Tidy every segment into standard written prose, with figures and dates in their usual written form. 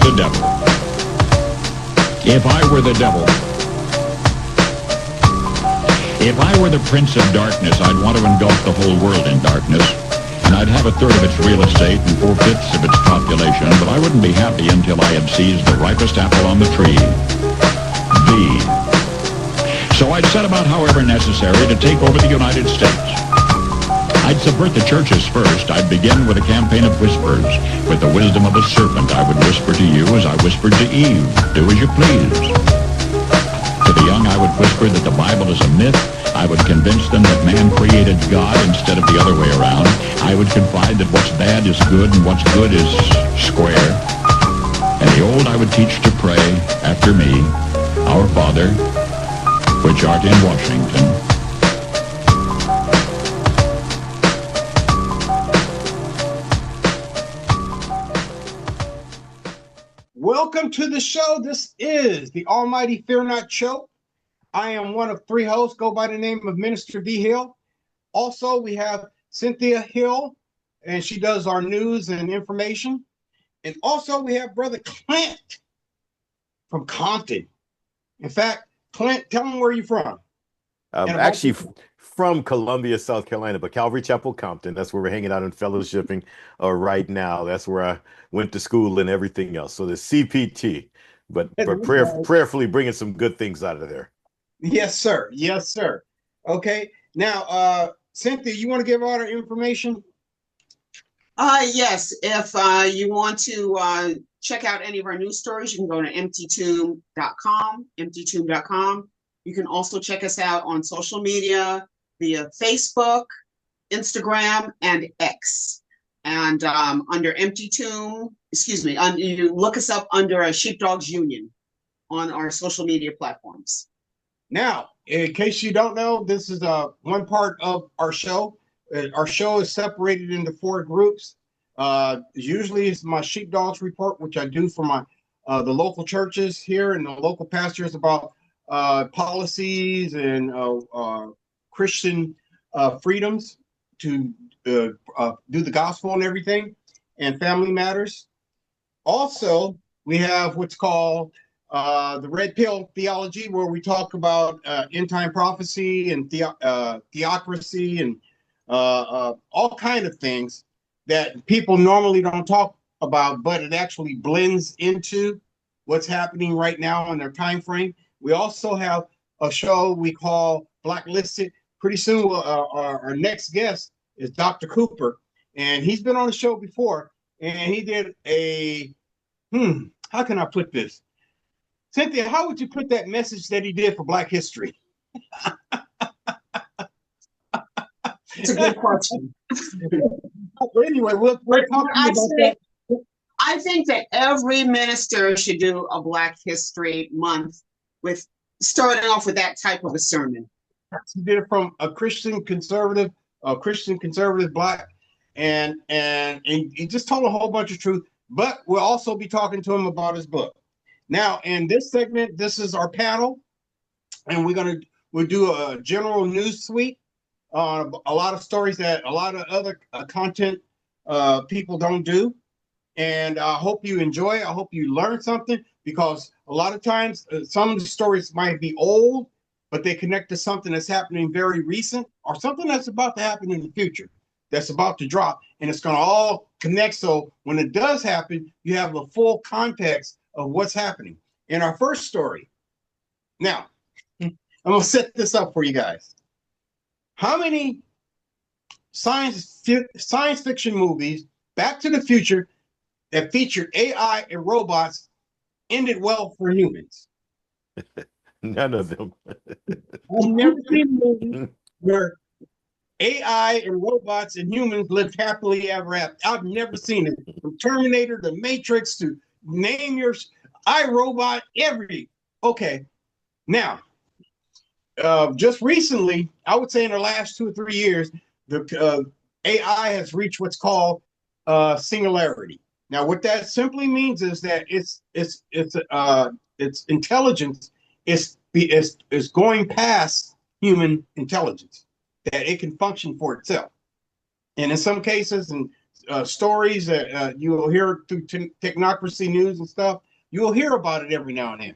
the devil, if I were the devil, if I were the prince of darkness, I'd want to engulf the whole world in darkness, and I'd have a third of its real estate and 4/5 of its population, but I wouldn't be happy until I had seized the ripest apple on the tree, thee. So I'd set about, however necessary, to take over the United States. I'd subvert the churches first. I'd begin with a campaign of whispers. With the wisdom of a serpent, I would whisper to you as I whispered to Eve, do as you please. To the young, I would whisper that the Bible is a myth. I would convince them that man created God instead of the other way around. I would confide that what's bad is good and what's good is square. And the old I would teach to pray after me, Our Father, which art in Washington. Welcome to the show. This is the Almighty Fear Not Show. I am one of three hosts, go by the name of Minister D. Hill. Also, we have Cynthia Hill, and she does our news and information. And also, we have Brother Clint from Compton. In fact, Clint, tell them where you're from. I'm actually from Columbia, South Carolina, but Calvary Chapel, Compton. That's where we're hanging out and fellowshipping right now. That's where I went to school and everything else. So the CPT, but prayerfully bringing some good things out of there. Yes, sir. Yes, sir. Okay. Now, Cynthia, you want to give all our information? Yes. If you want to check out any of our news stories, you can go to emptytomb.com. You can also check us out on social media via Facebook, Instagram, and X. And under Empty Tomb, you look us up under Sheepdogs Union on our social media platforms. Now, in case you don't know, this is one part of our show. Our show is separated into four groups. Usually it's my Sheepdogs report, which I do for my the local churches here and the local pastors about policies and Christian freedoms to do the gospel and everything, and family matters. Also, we have what's called the Red Pill Theology, where we talk about end-time prophecy and theocracy and all kind of things that people normally don't talk about, but it actually blends into what's happening right now in their time frame. We also have a show we call Blacklisted. Pretty soon, our next guest is Dr. Cooper, and he's been on the show before, and he did a, how can I put this? Cynthia, how would you put that message that he did for Black History? It's a good question. Anyway, we're talking about that. I think that every minister should do a Black History Month with starting off with that type of a sermon. He did it from a Christian conservative Black, and he just told a whole bunch of truth. But we'll also be talking to him about his book. Now, in this segment, this is our panel, and we'll do a general news suite on a lot of stories that a lot of other content people don't do. And I hope you enjoy it. I hope you learn something, because a lot of times some of the stories might be old, but they connect to something that's happening very recent or something that's about to happen in the future, that's about to drop, and it's going to all connect. So when it does happen, you have the full context of what's happening. In our first story, now, I'm going to set this up for you guys. How many science fiction movies, Back to the Future, that featured AI and robots ended well for humans? None of them. I've never seen a movie where AI and robots and humans lived happily ever after. I've never seen it. From Terminator to Matrix to name your iRobot, okay. Now, just recently, I would say in the last 2 or 3 years, the AI has reached what's called singularity. Now, what that simply means is that its intelligence is going past human intelligence, that it can function for itself. And in some cases, and stories that you will hear through technocracy news and stuff. You will hear about it every now and then.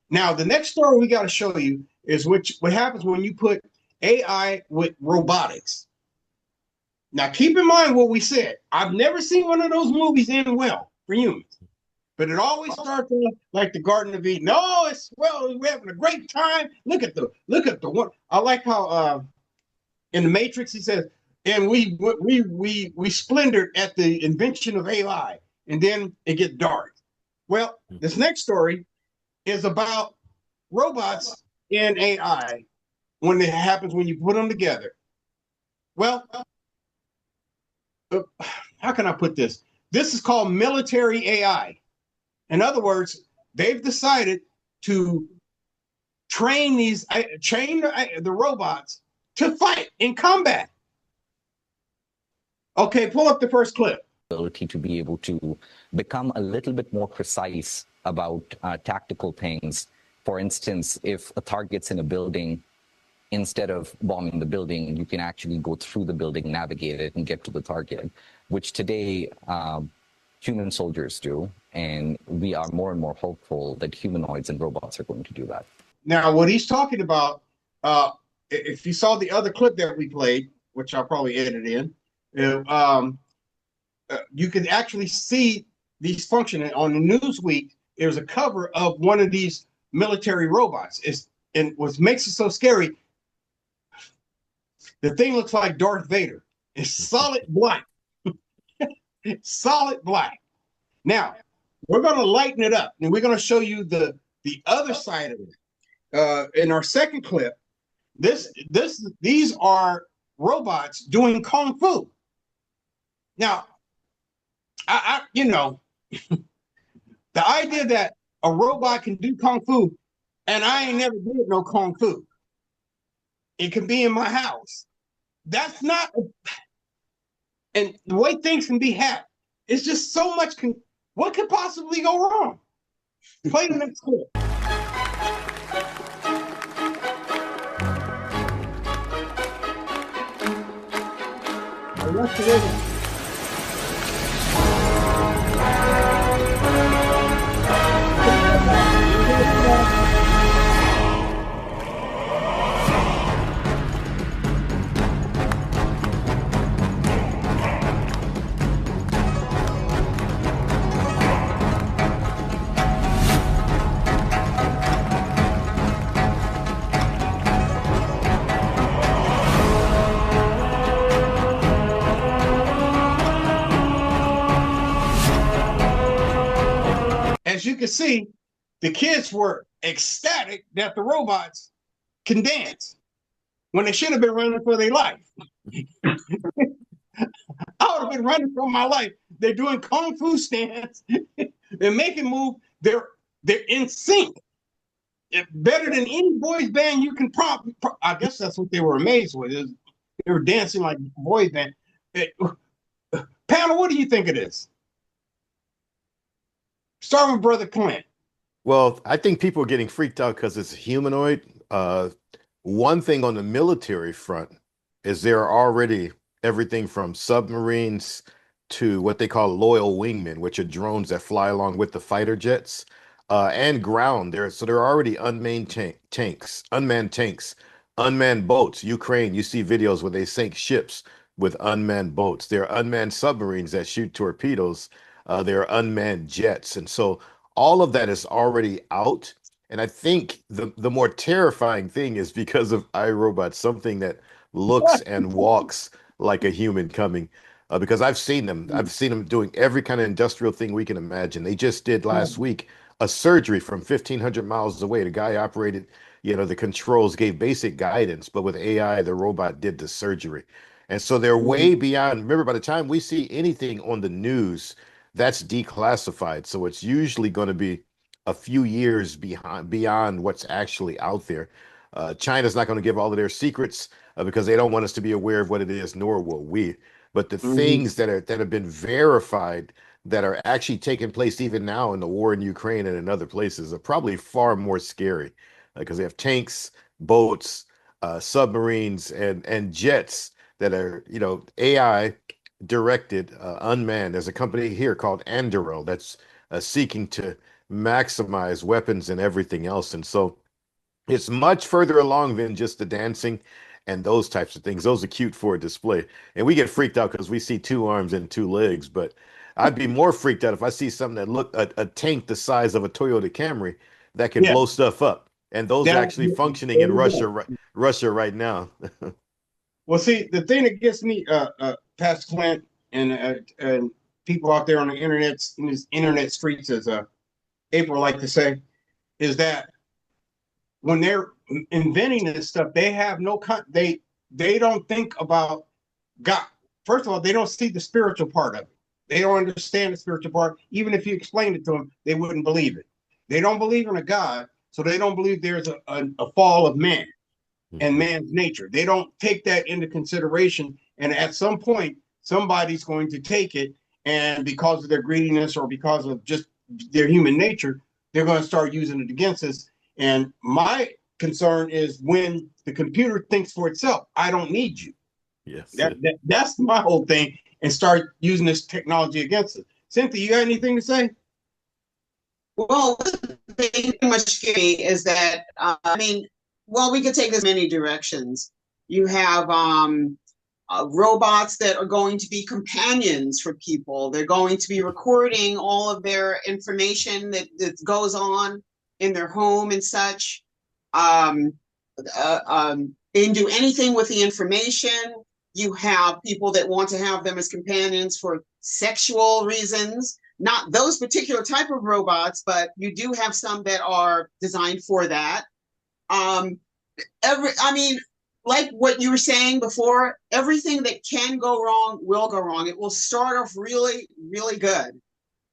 Now, the next story we got to show you is what happens when you put AI with robotics. Now, keep in mind what we said. I've never seen one of those movies end well for humans, but it always starts off like the Garden of Eden. No, we're having a great time. Look at the one. I like how in the Matrix he says, and we splendored at the invention of AI, and then it gets dark. Well, this next story is about robots and AI when it happens when you put them together. Well, how can I put this? This is called military AI. In other words, they've decided to train the robots to fight in combat. Okay, pull up the first clip. Ability to be able to become a little bit more precise about tactical things. For instance, if a target's in a building, instead of bombing the building, you can actually go through the building, navigate it, and get to the target, which today human soldiers do. And we are more and more hopeful that humanoids and robots are going to do that. Now, what he's talking about, if you saw the other clip that we played, which I'll probably edit in, you can actually see these functioning on the Newsweek. There's a cover of one of these military robots. And what makes it so scary, the thing looks like Darth Vader. It's solid black. Solid black. Now, we're going to lighten it up, and we're going to show you the other side of it. In our second clip, these are robots doing kung fu. Now, I the idea that a robot can do kung fu, and I ain't never did no kung fu. It can be in my house. That's not, and the way things can be hacked, it's just so much. What could possibly go wrong? Play the next clip. What's the As you can see, the kids were ecstatic that the robots can dance when they should have been running for their life. I would have been running for my life. They're doing kung fu stance. They're making move. They're in sync. Better than any boys band you can probably. I guess that's what they were amazed with. They were dancing like boys band. Panel, what do you think it is? Start with Brother Clint. Well, I think people are getting freaked out because it's humanoid. One thing on the military front is there are already everything from submarines to what they call loyal wingmen, which are drones that fly along with the fighter jets, and ground there. So there are already unmanned tanks, unmanned boats. Ukraine, you see videos where they sink ships with unmanned boats. There are unmanned submarines that shoot torpedoes. There are unmanned jets. And so all of that is already out. And I think the more terrifying thing is because of iRobot, something that looks and walks like a human coming. Because I've seen them. I've seen them doing every kind of industrial thing we can imagine. They just did last week a surgery from 1,500 miles away. The guy operated, the controls, gave basic guidance, but with AI, the robot did the surgery. And so they're way beyond. Remember, by the time we see anything on the news, that's declassified. So it's usually going to be a few years beyond what's actually out there. China's not going to give all of their secrets because they don't want us to be aware of what it is, nor will we. But the things that have been verified that are actually taking place even now in the war in Ukraine and in other places are probably far more scary because they have tanks, boats, submarines, and jets that are, AI directed, unmanned. There's a company here called Anduril that's seeking to maximize weapons and everything else. And so it's much further along than just the dancing and those types of things. Those are cute for a display. And we get freaked out because we see 2 arms and 2 legs. But I'd be more freaked out if I see something that look a tank the size of a Toyota Camry that can Yeah, blow stuff up. And those are that, actually functioning there in you go. Russia right now. Well, see, the thing that gets me, Pastor Clint, and people out there on the internet, in these internet streets, as April like to say, is that when they're inventing this stuff, they have no they don't think about God. First of all, they don't see the spiritual part of it. They don't understand the spiritual part. Even if you explained it to them, they wouldn't believe it. They don't believe in a God, so they don't believe there's a fall of man and man's nature. They don't take that into consideration. And at some point, somebody's going to take it, and because of their greediness or because of just their human nature, they're going to start using it against us. And my concern is when the computer thinks for itself, I don't need you. Yes. That's my whole thing, and start using this technology against us. Cynthia, you got anything to say? Well, the thing much scary is that I mean, well, we could take this many directions. You have robots that are going to be companions for people. They're going to be recording all of their information that goes on in their home and such. They can do anything with the information. You have people that want to have them as companions for sexual reasons. Not those particular type of robots, but you do have some that are designed for that. I mean, like what you were saying before, everything that can go wrong will go wrong. It will start off really, really good.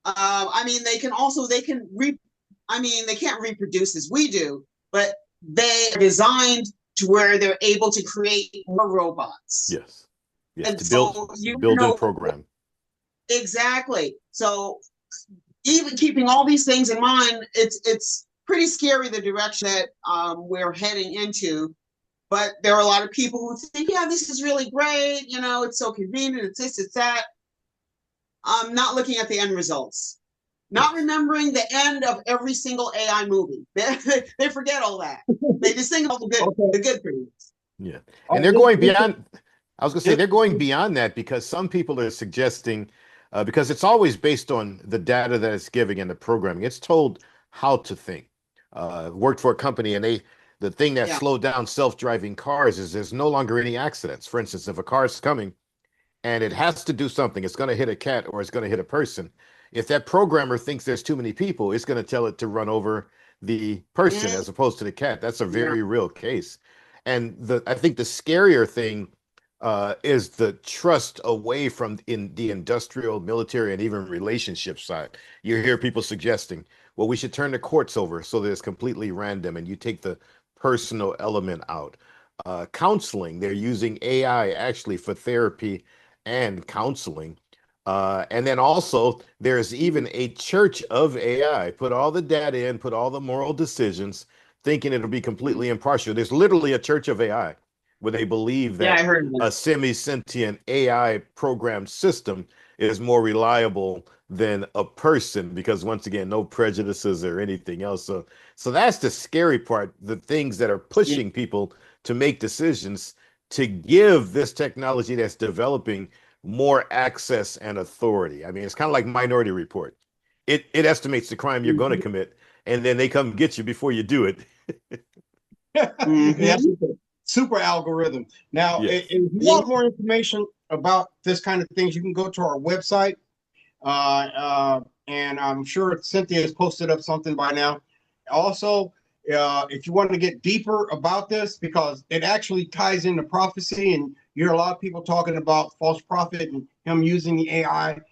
I mean, they can't reproduce as we do, but they are designed to where they're able to create more robots. Yes. Yes. And To so build and program. Exactly. So even keeping all these things in mind, it's pretty scary the direction that we're heading into. But there are a lot of people who think, yeah, this is really great. You know, it's so convenient. It's this, it's that. Not looking at the end results. Not remembering the end of every single AI movie. They forget all that. They just think about the good things. Yeah. And they're going beyond, I was going to say, they're going beyond that because some people are suggesting, because it's always based on the data that it's giving and the programming. It's told how to think. Worked for a company, and the thing that slowed down self-driving cars is there's no longer any accidents. For instance, if a car is coming and it has to do something, it's going to hit a cat or it's going to hit a person. If that programmer thinks there's too many people, it's going to tell it to run over the person as opposed to the cat. That's a very real case. And I think the scarier thing is the trust away from in the industrial, military, and even relationship side. You hear people suggesting, well, we should turn the courts over so that it's completely random and you take the personal element out. Counseling, they're using AI actually for therapy and counseling. And then also there's even a church of AI. Put all the data in, put all the moral decisions, thinking it'll be completely impartial. There's literally a church of AI where they believe that a semi-sentient AI programmed system is more reliable than a person because, once again, no prejudices or anything else. So that's the scary part, the things that are pushing people to make decisions to give this technology that's developing more access and authority. I mean, it's kind of like Minority Report. It estimates the crime you're going to commit, and then they come get you before you do it. Super algorithm. Now, if you want more information about this kind of things, you can go to our website. And I'm sure Cynthia has posted up something by now. Also, if you want to get deeper about this, because it actually ties into prophecy, and you hear a lot of people talking about false prophet and him using the AI.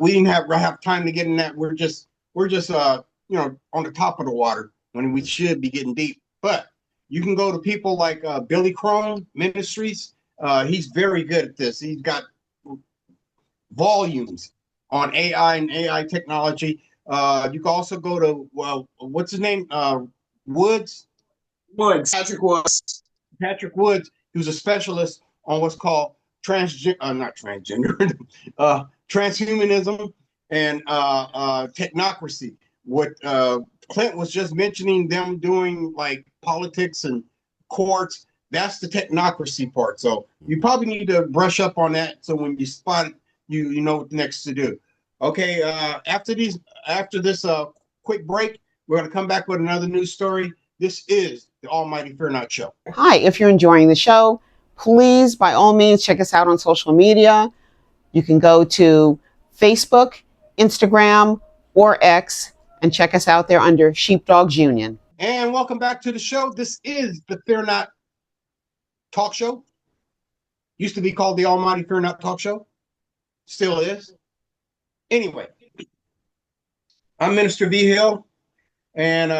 We didn't have time to get in that. We're just on the top of the water when we should be getting deep. But you can go to people like Billy Crone Ministries. He's very good at this. He's got volumes on AI and AI technology. You can also go to, what's his name? Patrick Woods, who's a specialist on what's called not transgender, transhumanism and technocracy. What Clint was just mentioning, them doing like politics and courts, that's the technocracy part. So you probably need to brush up on that. So when you spot it, you know what next to do. Okay, after this quick break, we're going to come back with another news story. This is the Almighty Fear Not Show. Hi, if you're enjoying the show, please, by all means, check us out on social media. You can go to Facebook, Instagram, or X, and check us out there under Sheepdogs Union. And welcome back to the show. This is the Fear Not Talk Show. Used to be called the Almighty Fear Not Talk Show. Still is. Anyway, I'm Minister V. Hill, and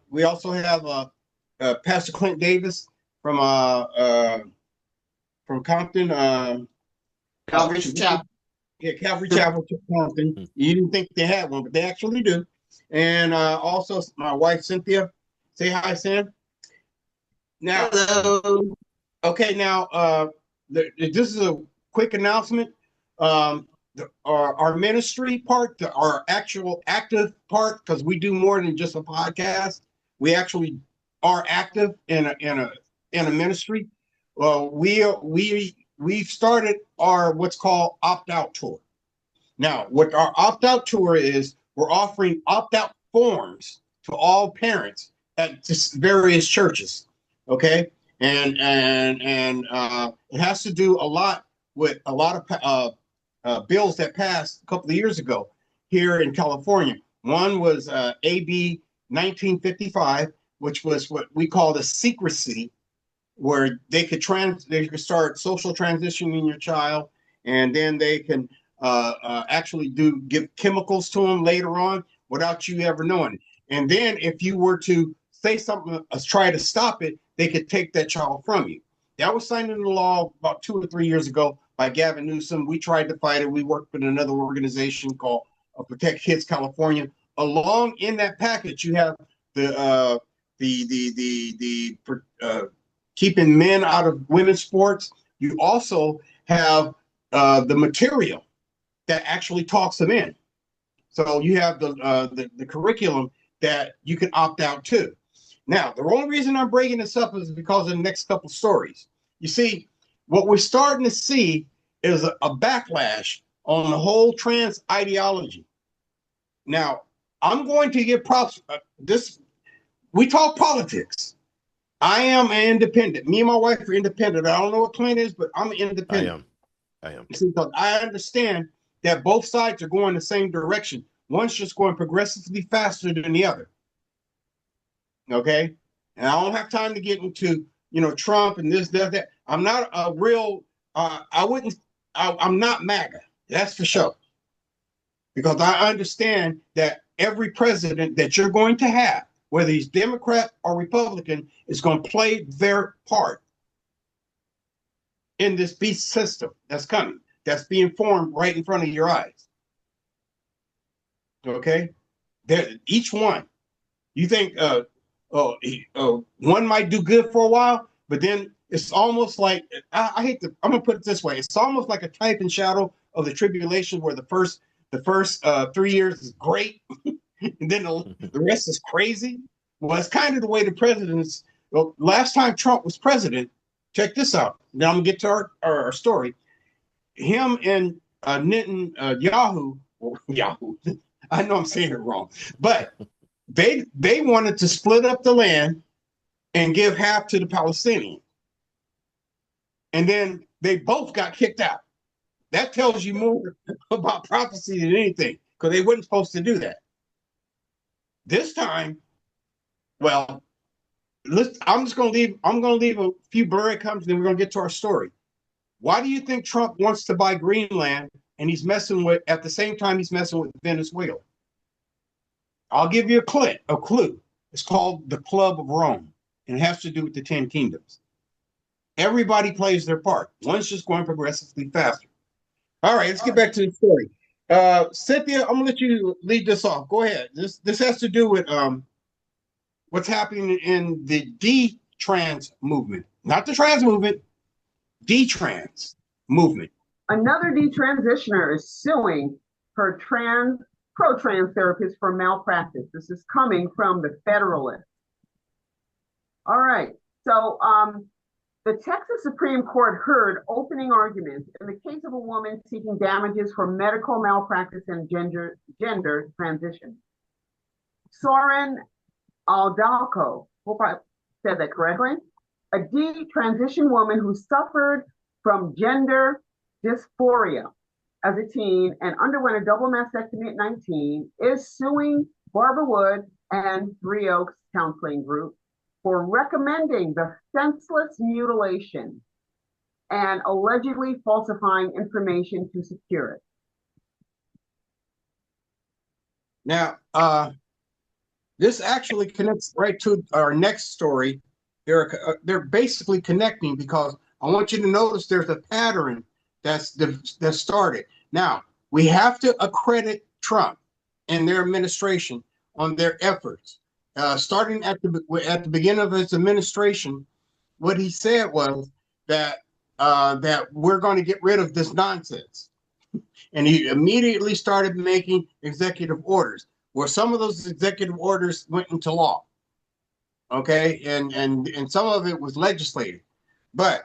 we also have Pastor Clint Davis from Compton. Calvary Chapel. Yeah, Calvary Chapel, Compton. You didn't think they had one, but they actually do. And also my wife, Cynthia. Say hi, Sam. Now, Hello. Okay, now this is a quick announcement. Our ministry part, our actual active part, because we do more than just a podcast. We actually are active in a ministry. We've started our what's called opt-out tour. Now, what our opt-out tour is, we're offering opt-out forms to all parents at various churches. Okay, and it has to do a lot with a lot of bills that passed a couple of years ago here in California. One was AB 1955, which was what we call the secrecy, where they could start social transitioning your child, and then they can actually give chemicals to them later on without you ever knowing it. And then if you were to say something, try to stop it, they could take that child from you. That was signed into law about 2 or 3 years ago by Gavin Newsom. We tried to fight it. We worked with another organization called Protect Kids California. Along in that package, you have the keeping men out of women's sports. You also have the material that actually talks them in. So you have the curriculum that you can opt out to. Now, the only reason I'm bringing this up is because of the next couple of stories. You see, what we're starting to see is a backlash on the whole trans ideology. Now, I'm going to give props. We talk politics. I am an independent. Me and my wife are independent. I don't know what Clint is, but I'm independent. I am. Because I understand that both sides are going the same direction. One's just going progressively faster than the other. Okay? And I don't have time to get into, Trump and this, that. I'm not a real, I'm not MAGA. That's for sure. Because I understand that every president that you're going to have, whether he's Democrat or Republican, is going to play their part in this beast system that's coming, that's being formed right in front of your eyes. Okay? Each one. You think one might do good for a while, but then it's almost like, I'm going to put it this way. It's almost like a type and shadow of the tribulation, where the first 3 years is great, and then the rest is crazy. Well, it's kind of the way the presidents, last time Trump was president, check this out. Now I'm going to get to our story. Him and Netanyahu, Yahoo, I know I'm saying it wrong, but they wanted to split up the land and give half to the Palestinians. And then they both got kicked out. That tells you more about prophecy than anything, because they weren't supposed to do that. This time, well, I'm going to leave a few breadcrumbs, then we're going to get to our story. Why do you think Trump wants to buy Greenland, and at the same time he's messing with Venezuela? I'll give you a clue. It's called the Club of Rome, and it has to do with the 10 kingdoms. Everybody plays their part. One's just going progressively faster. All right, let's get back to the story. Cynthia, I'm gonna let you lead this off. Go ahead. This has to do with what's happening in the detrans movement, not the trans movement. Detrans. movement. Another detransitioner is suing her pro-trans therapist for malpractice. This is coming from the Federalist. All right. So the Texas Supreme Court heard opening arguments in the case of a woman seeking damages for medical malpractice and gender transition. Soren Aldalco, hope I said that correctly, a detransition woman who suffered from gender dysphoria as a teen and underwent a double mastectomy at 19, is suing Barbara Wood and Three Oaks Counseling Group for recommending the senseless mutilation and allegedly falsifying information to secure it. Now, this actually connects right to our next story. They're basically connecting because I want you to notice there's a pattern that's started. Now, we have to accredit Trump and their administration on their efforts. Starting at the beginning of his administration, what he said was that we're going to get rid of this nonsense, and he immediately started making executive orders. Where some of those executive orders went into law, okay, and some of it was legislated, but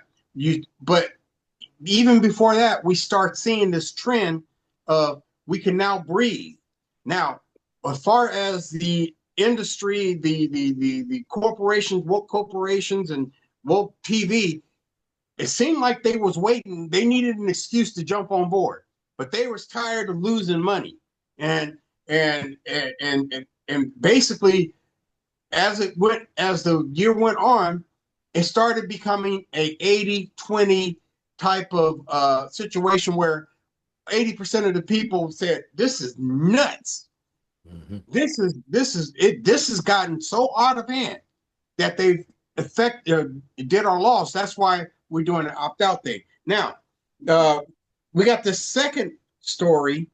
even before that, we start seeing this trend of we can now breathe. Now, as far as the industry, the corporations, woke corporations and woke TV, it seemed like they was waiting. They needed an excuse to jump on board, but they was tired of losing money. And basically, as the year went on, it started becoming a 80-20 type of situation where 80% of the people said, "This is nuts. Mm-hmm. This has gotten so out of hand that they've did our laws." That's why we're doing an opt-out thing. Now, we got the second story,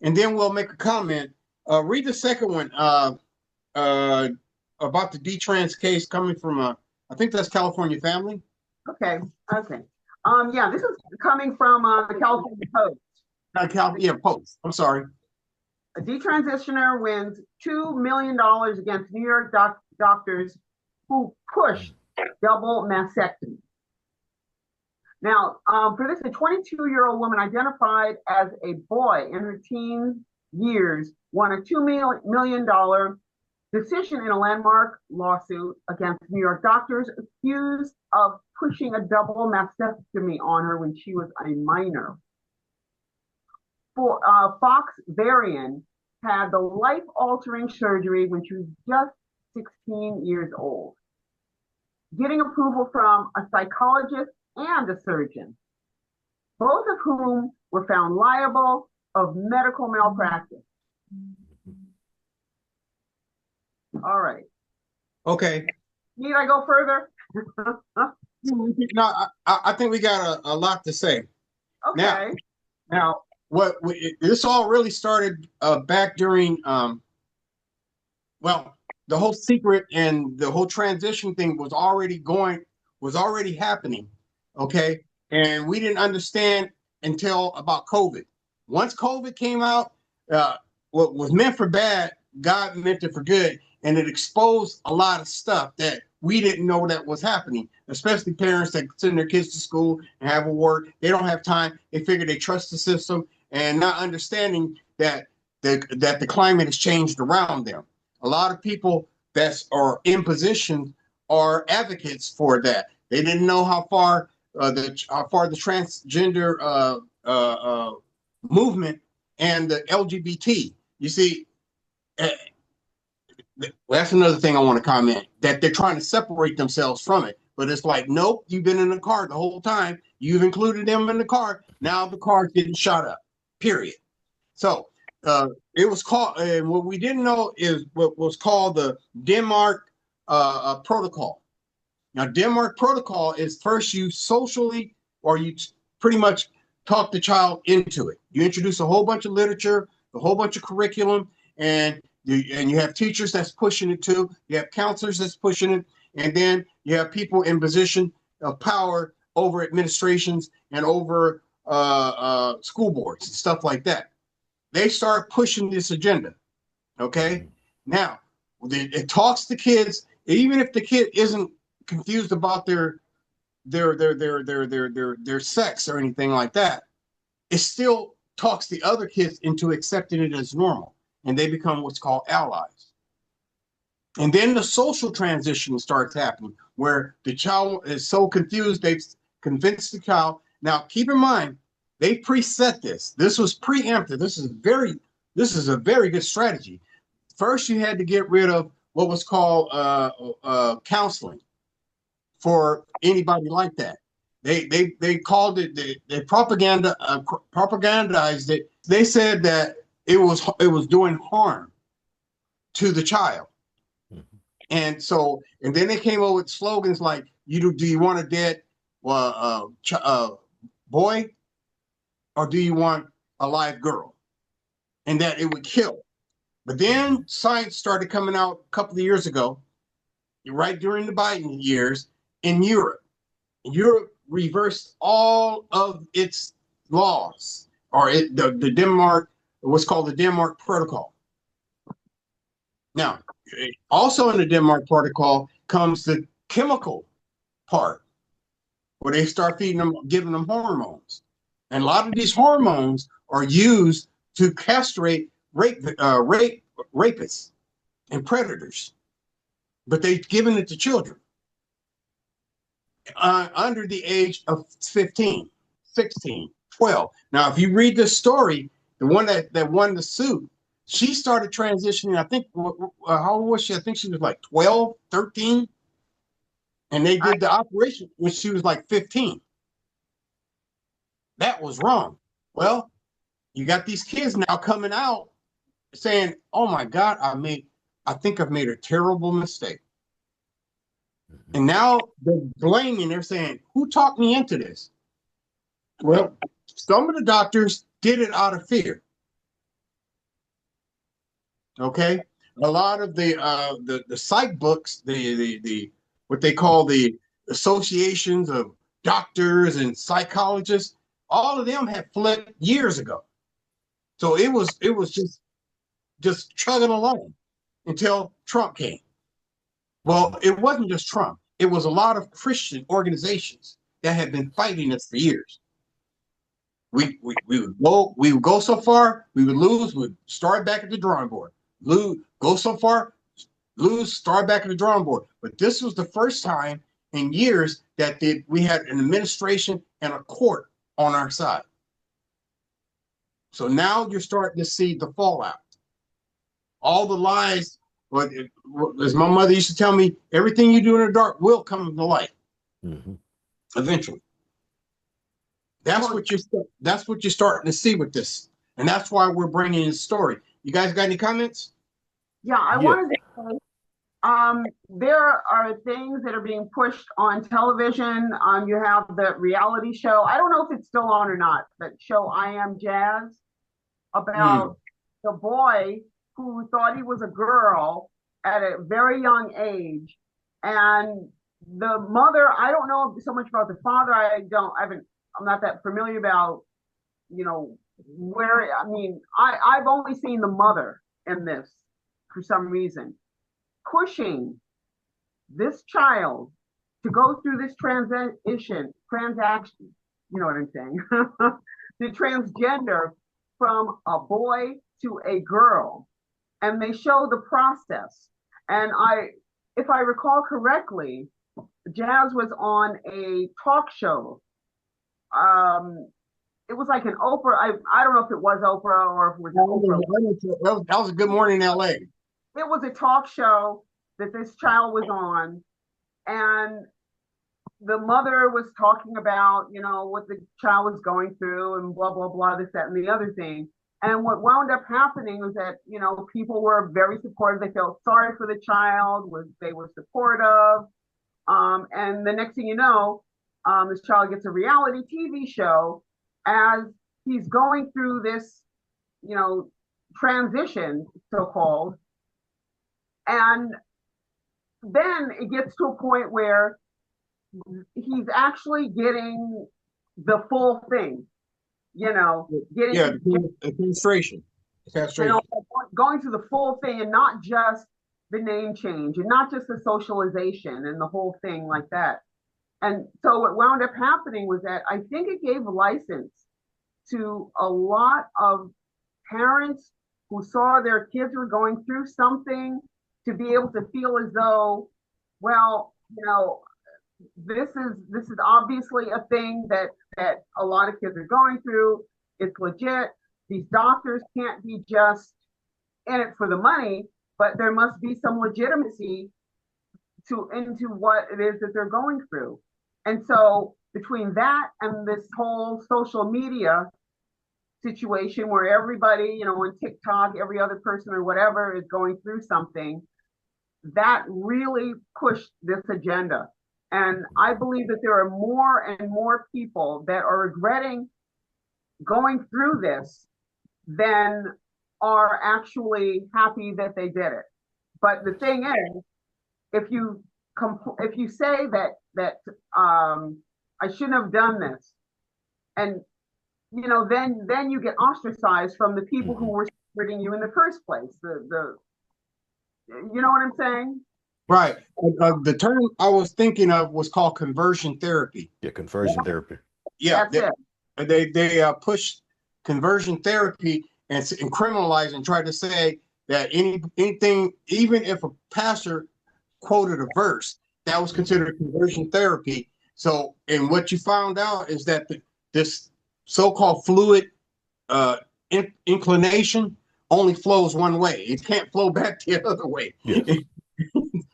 and then we'll make a comment. Read the second one about the detrans case coming from I think that's California Family. Okay. Yeah, this is coming from the California Post. Post. I'm sorry. A detransitioner wins $2 million against New York doctors who push double mastectomy. Now, for this, a 22-year-old woman identified as a boy in her teen years won a $2 million decision in a landmark lawsuit against New York doctors accused of pushing a double mastectomy on her when she was a minor. Fox Varian had the life-altering surgery when she was just 16 years old, getting approval from a psychologist and a surgeon, both of whom were found liable of medical malpractice. All right. Okay. Need I go further? No, I think we got a lot to say. Okay. Now this all really started back during the whole secret and the whole transition thing was already happening, okay? And we didn't understand until about COVID. Once COVID came out, what was meant for bad, God meant it for good, and it exposed a lot of stuff that we didn't know that was happening, especially parents that send their kids to school and have a work. They don't have time. They figure they trust the system and not understanding that the climate has changed around them. A lot of people that are in position are advocates for that. They didn't know how far the transgender movement and the LGBT. You see, that's another thing I want to comment, that they're trying to separate themselves from it. But it's like, nope, you've been in the car the whole time. You've included them in the car. Now the car's getting shot up, period. So it was called, and what we didn't know is what was called the Denmark Protocol. Now, Denmark Protocol is first you socially, or you pretty much talk the child into it. You introduce a whole bunch of literature, a whole bunch of curriculum, and you have teachers that's pushing it too. You have counselors that's pushing it. And then you have people in position of power over administrations and over school boards and stuff like that. They start pushing this agenda. Okay, now it talks to kids, even if the kid isn't confused about their sex or anything like that. It still talks the other kids into accepting it as normal, and they become what's called allies. And then the social transition starts happening, where the child is so confused they've convinced the child. Now, keep in mind, they preset this. This was preempted. This is a very good strategy. First, you had to get rid of what was called counseling for anybody like that. They called it, they propagandized it. They said that it was doing harm to the child. And then they came up with slogans like, do you want a dead boy, or do you want a live girl? And that it would kill. But then science started coming out a couple of years ago, right during the Biden years, in Europe. Europe reversed all of its laws, or the Denmark, what's called the Denmark Protocol. Now, also in the Denmark Protocol comes the chemical part, where they start giving them hormones. And a lot of these hormones are used to castrate rapists and predators, but they've given it to children under the age of 15, 16, 12. Now, if you read this story, the one that won the suit, she started transitioning, I think, how old was she? I think she was like 12, 13. And they did the operation when she was like 15. That was wrong. Well, you got these kids now coming out saying, oh my God, I think I've made a terrible mistake. And now they're blaming, they're saying, who talked me into this? Well, some of the doctors did it out of fear. Okay. A lot of the psych books, the what they call the associations of doctors and psychologists, all of them had flipped years ago. So it was just chugging along until Trump came. Well, it wasn't just Trump. It was a lot of Christian organizations that had been fighting us for years. We would go so far, we would lose, we'd start back at the drawing board. Go so far, lose, start back at the drawing board. But this was the first time in years that we had an administration and a court on our side. So now you're starting to see the fallout. All the lies, but as my mother used to tell me, everything you do in the dark will come to light. Eventually. That's what you're starting to see with this. And that's why we're bringing this story. You guys got any comments? Yeah, I wanted to say, there are things that are being pushed on television. You have the reality show. I don't know if it's still on or not, that show I Am Jazz, about the boy who thought he was a girl at a very young age. And the mother, I don't know so much about the father. I'm not that familiar about, where, I've only seen the mother in this for some reason, pushing this child to go through this transaction, you know what I'm saying? The transgender from a boy to a girl. And they show the process. And if I recall correctly, Jazz was on a talk show. It was like an Oprah. I don't know if it was Oprah or if it was Oprah. That was a Good Morning LA. It was a talk show that this child was on, and the mother was talking about, what the child was going through and blah, blah, blah, this, that, and the other thing. And what wound up happening was that, people were very supportive. They felt sorry for the child, they were supportive. And the next thing you know, this child gets a reality TV show as he's going through this, transition, so-called. And then it gets to a point where he's actually getting the full thing. getting Yeah, administration. and also going through the full thing and not just the name change and not just the socialization and the whole thing like that. And so what wound up happening was that I think it gave a license to a lot of parents who saw their kids were going through something to be able to feel as though, well, this is obviously a thing that a lot of kids are going through. It's legit. These doctors can't be just in it for the money, but there must be some legitimacy into what it is that they're going through. And so between that and this whole social media situation where everybody, on TikTok, every other person or whatever is going through something, that really pushed this agenda. And I believe that there are more and more people that are regretting going through this than are actually happy that they did it. But the thing is, if you say that I shouldn't have done this, and then you get ostracized from the people who were supporting you in the first place. You know what I'm saying? Right. The term I was thinking of was called conversion therapy. Yeah, conversion therapy. Yeah, That's they push conversion therapy and criminalize and try to say that anything, even if a pastor quoted a verse, that was considered conversion therapy. So, and what you found out is that this so-called fluid inclination only flows one way. It can't flow back the other way. Yes.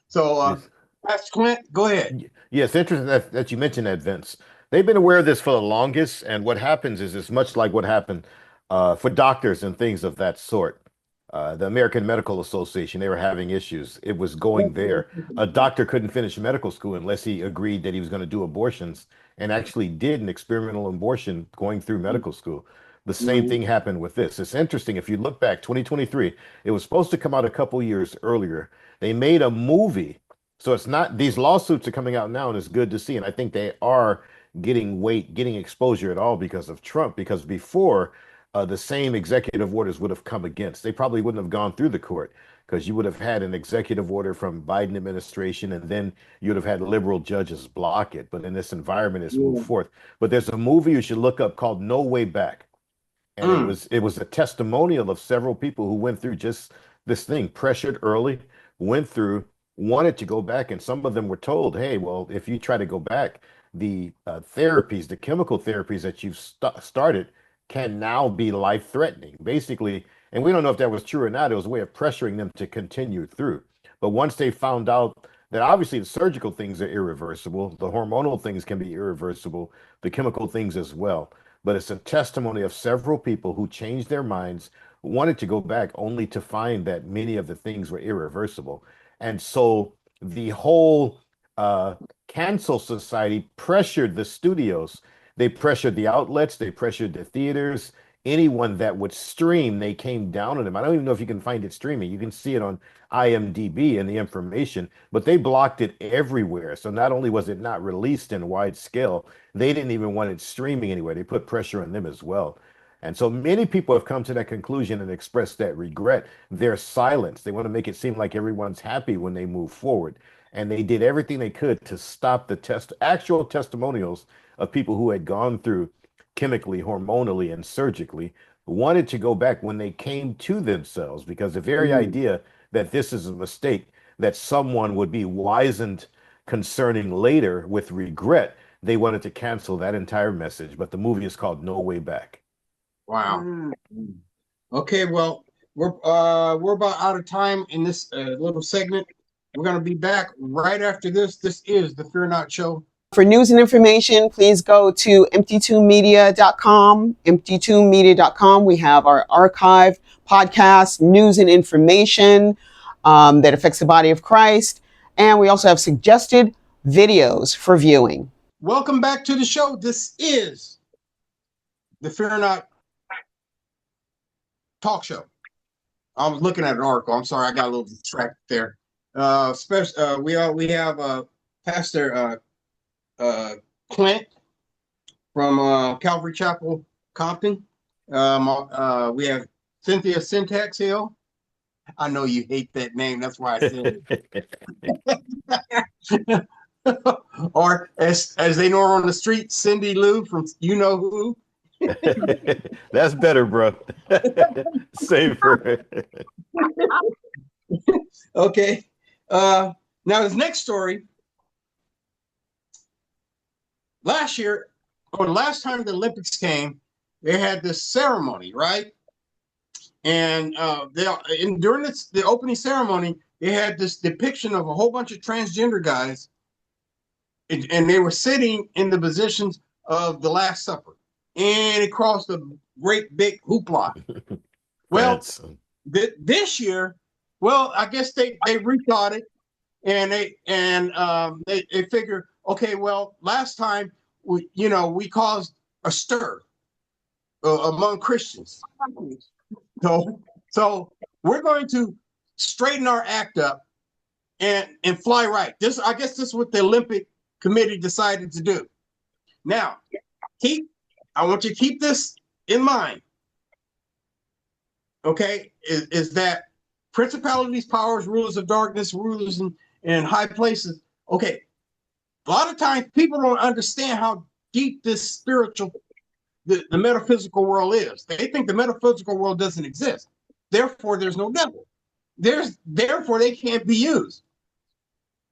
So, Yes. Pastor Clint, go ahead. Yes, interesting that you mentioned that, Vince. They've been aware of this for the longest, and what happens is it's much like what happened for doctors and things of that sort. The American Medical Association, they were having issues. It was going there. A doctor couldn't finish medical school unless he agreed that he was going to do abortions and actually did an experimental abortion going through medical school. The same thing happened with this. It's interesting. If you look back, 2023, it was supposed to come out a couple years earlier. They made a movie. So it's not, these lawsuits are coming out now, and it's good to see. And I think they are getting weight, getting exposure at all because of Trump, because before the same executive orders would have come against. They probably wouldn't have gone through the court because you would have had an executive order from Biden administration, and then you'd have had liberal judges block it. But in this environment, it's moved forth. But there's a movie you should look up called No Way Back. And it was a testimonial of several people who went through just this thing, pressured early, went through, wanted to go back, and some of them were told, hey, well, if you try to go back, the therapies, the chemical therapies that you've started can now be life-threatening, basically. And we don't know if that was true or not. It was a way of pressuring them to continue through. But once they found out that obviously the surgical things are irreversible, the hormonal things can be irreversible, the chemical things as well. But it's a testimony of several people who changed their minds, wanted to go back only to find that many of the things were irreversible. And so the whole cancel society pressured the studios. They pressured the outlets, they pressured the theaters, anyone that would stream, they came down on them. I don't even know if you can find it streaming. You can see it on IMDb and the information, but they blocked it everywhere. So not only was it not released in wide scale, they didn't even want it streaming anywhere. They put pressure on them as well. And so many people have come to that conclusion and expressed that regret. Their silence. They want to make it seem like everyone's happy when they move forward. And they did everything they could to stop the actual testimonials of people who had gone through chemically, hormonally, and surgically, wanted to go back when they came to themselves, because the very idea that this is a mistake, that someone would be wizened concerning later with regret, they wanted to cancel that entire message. But the movie is called No Way Back. Wow. Okay, well, we're about out of time in this little segment. We're going to be back right after this. This is the Fear Not Show. For news and information, please go to empty2media.com, empty2media.com. We have our archive podcast, news and information that affects the body of Christ. And we also have suggested videos for viewing. Welcome back to the show. This is the Fear Not Talk Show. I was looking at an article. I'm sorry, I got a little distracted there. We have Pastor Clint from Calvary Chapel Compton. We have Cynthia Syntax Hill. I know you hate that name. That's why I said it. Or as they know her on the street, Cindy Lou from You Know Who. That's better, bro. Safer. Okay. Now this next story. Last year, or last time the Olympics came, they had this ceremony, right? And during the opening ceremony, they had this depiction of a whole bunch of transgender guys, and they were sitting in the positions of the Last Supper, and it caused a great big hoopla. Well, this year, well, I guess they rethought it, and they figure, okay, well, last time we caused a stir among Christians. So we're going to straighten our act up and fly right. I guess this is what the Olympic Committee decided to do. Now, I want you to keep this in mind. Okay, is that principalities, powers, rulers of darkness, rulers in high places. Okay, a lot of times people don't understand how deep this spiritual, the metaphysical world is. They think the metaphysical world doesn't exist. Therefore, there's no devil. Therefore, they can't be used.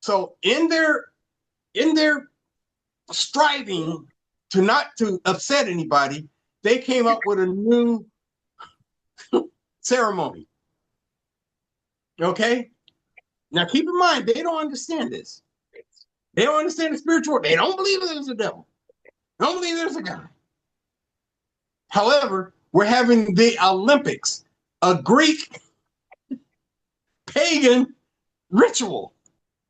So in their striving to not to upset anybody, they came up with a new ceremony. Okay? Now keep in mind, they don't understand this. They don't understand the spiritual world. They don't believe there's a devil. They don't believe there's a God. However, we're having the Olympics, a Greek pagan ritual.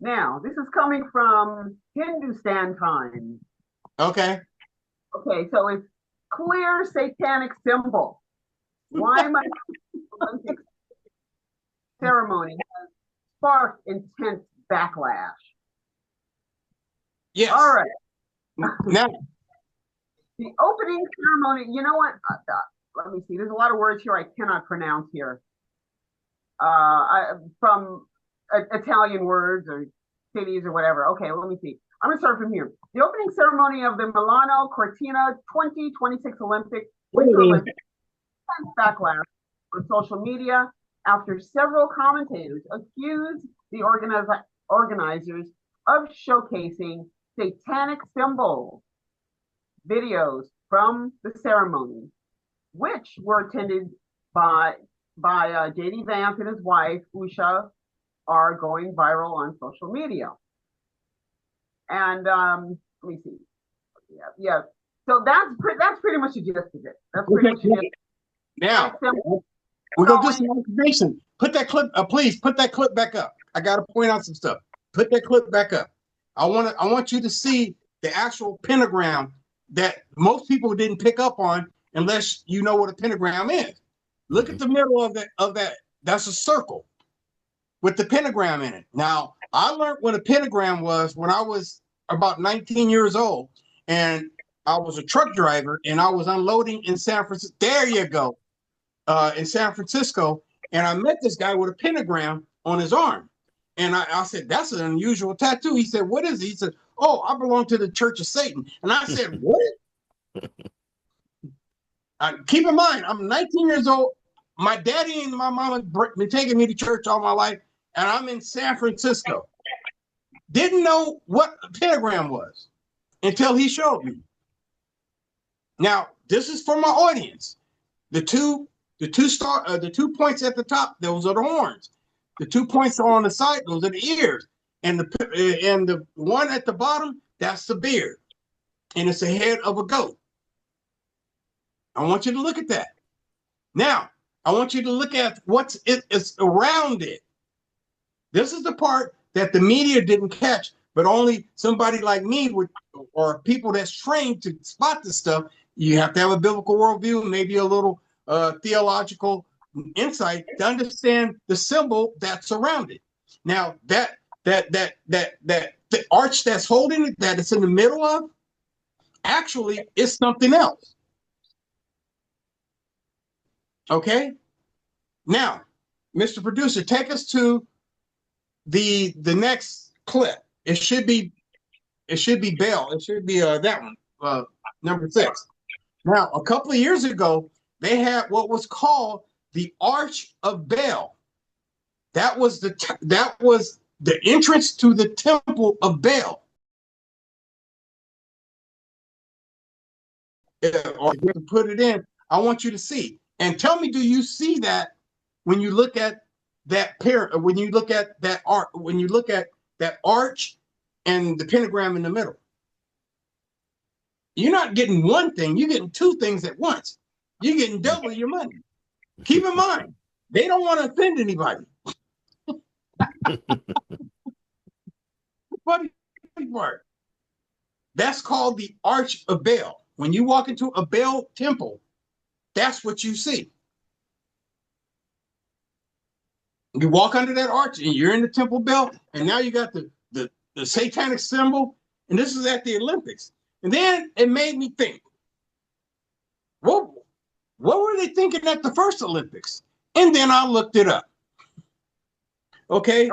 Now, this is coming from Hindustan Times. Okay. Okay, so it's clear satanic symbol. Why my Olympic ceremony has sparked intense backlash. Yes. All right. Now, the opening ceremony, you know what? Let me see. There's a lot of words here I cannot pronounce here. From Italian words or cities or whatever. Okay, let me see. I'm going to start from here. The opening ceremony of the Milano Cortina 2026 Olympics backlash on social media after several commentators accused the organizers of showcasing satanic symbols. Videos from the ceremony, which were attended by J.D. Vance and his wife Usha, are going viral on social media. And let me see. Yeah. So that's pretty much the gist of it. That's pretty much it. Now we're gonna do some information. Put that clip, please. Put that clip back up. I got to point out some stuff. Put that clip back up. I want you to see the actual pentagram that most people didn't pick up on unless you know what a pentagram is. Look at the middle of that. That's a circle with the pentagram in it. Now, I learned what a pentagram was when I was about 19 years old, and I was a truck driver, and I was unloading in San Francisco. There you go, in San Francisco, and I met this guy with a pentagram on his arm, and I said, "That's an unusual tattoo." He said, "What is it?" He said, "Oh, I belong to the Church of Satan." And I said, "What?" Keep in mind, I'm 19 years old. My daddy and my mama been taking me to church all my life, and I'm in San Francisco. Didn't know what a pentagram was until he showed me. Now, this is for my audience. The two points at the top, those are the horns. The 2 points are on the side, those are the ears. And the one at the bottom, that's the beard. And it's the head of a goat. I want you to look at that. Now, I want you to look at it's around it. This is the part that the media didn't catch, but only somebody like me or people that's trained to spot this stuff. You have to have a biblical worldview, maybe a little theological insight to understand the symbol that's around it. Now, the arch that's holding it, that it's in the middle of, actually is something else. Okay. Now, Mr. Producer, take us to the next clip. It should be Bell. It should be that one, number 6. Now, a couple of years ago, they had what was called the Arch of Baal. That was the entrance to the temple of Baal. Or to put it in, I want you to see. And tell me, do you see that when you look at that when you look at that art, when you look at that arch and the pentagram in the middle? You're not getting one thing, you're getting two things at once. You're getting double your money. Keep in mind, they don't want to offend anybody. Funny part. That's called the Arch of Baal. When you walk into a Baal temple, that's what you see. You walk under that arch and you're in the temple belt, and now you got the satanic symbol, and this is at the Olympics. And then it made me think, what were they thinking at the first Olympics? And then I looked it up. Okay.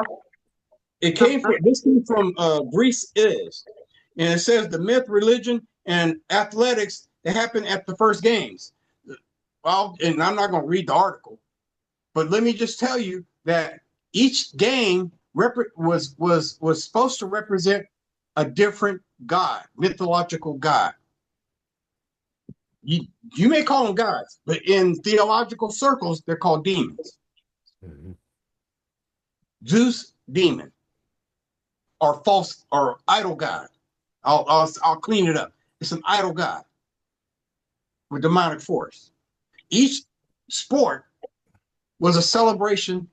This came from Greece is, and it says the myth, religion, and athletics that happened at the first games. Well, and I'm not going to read the article, but let me just tell you that each game was supposed to represent a different god, mythological god. You may call them gods, but in theological circles, they're called demons. Mm-hmm. Zeus, demon, or false or idol god. I'll clean it up. It's an idol god with demonic force. Each sport was a celebration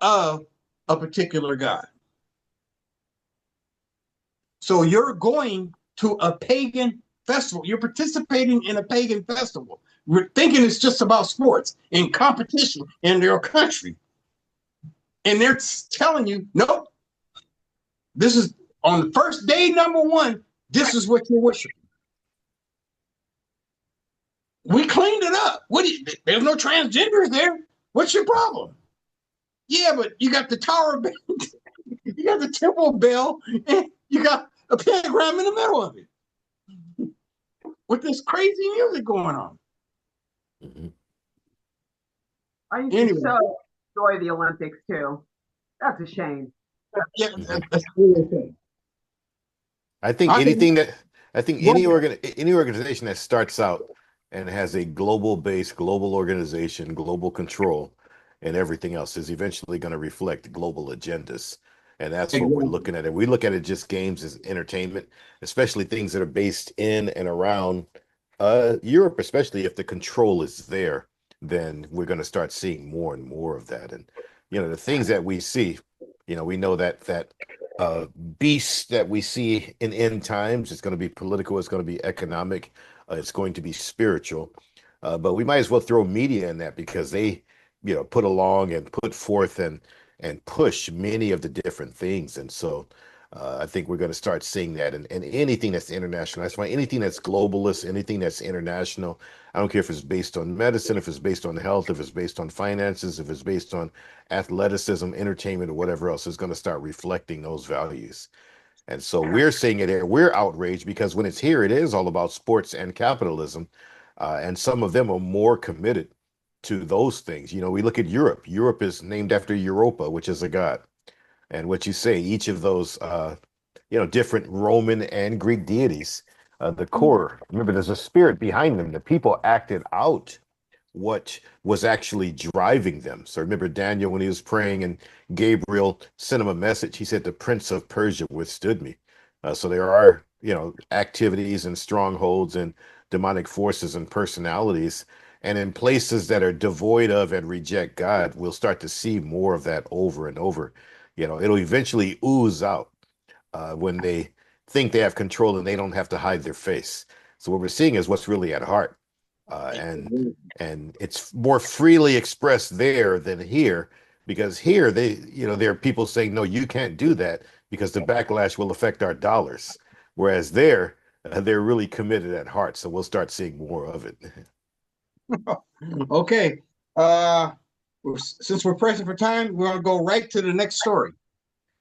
of a particular god. So you're going to a pagan festival. You're participating in a pagan festival. We're thinking it's just about sports and competition in their country. And they're telling you, nope, this is on the first day, number 1, this is what you're worshiping. We cleaned it up. There's no transgenders there. What's your problem? Yeah, but you got the Tower of Bell, you got the Temple of Bell, and you got a pentagram in the middle of it with this crazy music going on. Mm-hmm. I used to so enjoy the Olympics too. That's a shame. Yeah, that's really a shame. I think any organization that starts out and has a global base, global organization, global control, and everything else is eventually going to reflect global agendas. And that's what we're looking at. And we look at it just games as entertainment, especially things that are based in and around Europe, especially if the control is there, then we're going to start seeing more and more of that. And, the things that we see, we know that beast that we see in end times, it's going to be political, it's going to be economic, it's going to be spiritual. But we might as well throw media in that because they, put along and put forth and push many of the different things. And so I think we're going to start seeing that. And anything that's international, that's why anything that's globalist, anything that's international, I don't care if it's based on medicine, if it's based on health, if it's based on finances, if it's based on athleticism, entertainment, or whatever else, is going to start reflecting those values. And so we're seeing it here. We're outraged because when it's here, it is all about sports and capitalism. And some of them are more committed to those things. We look at Europe. Europe is named after Europa, which is a god. And what you say, each of those, different Roman and Greek deities, the core, remember, there's a spirit behind them. The people acted out what was actually driving them. So remember Daniel, when he was praying and Gabriel sent him a message, he said, the Prince of Persia withstood me. So there are, activities and strongholds and demonic forces and personalities. And in places that are devoid of and reject God, we'll start to see more of that over and over. It'll eventually ooze out when they think they have control and they don't have to hide their face. So what we're seeing is what's really at heart. And it's more freely expressed there than here, because here there are people saying, no, you can't do that because the backlash will affect our dollars. Whereas there, they're really committed at heart. So we'll start seeing more of it. Okay. Uh, since we're pressing for time, we're going to go right to the next story.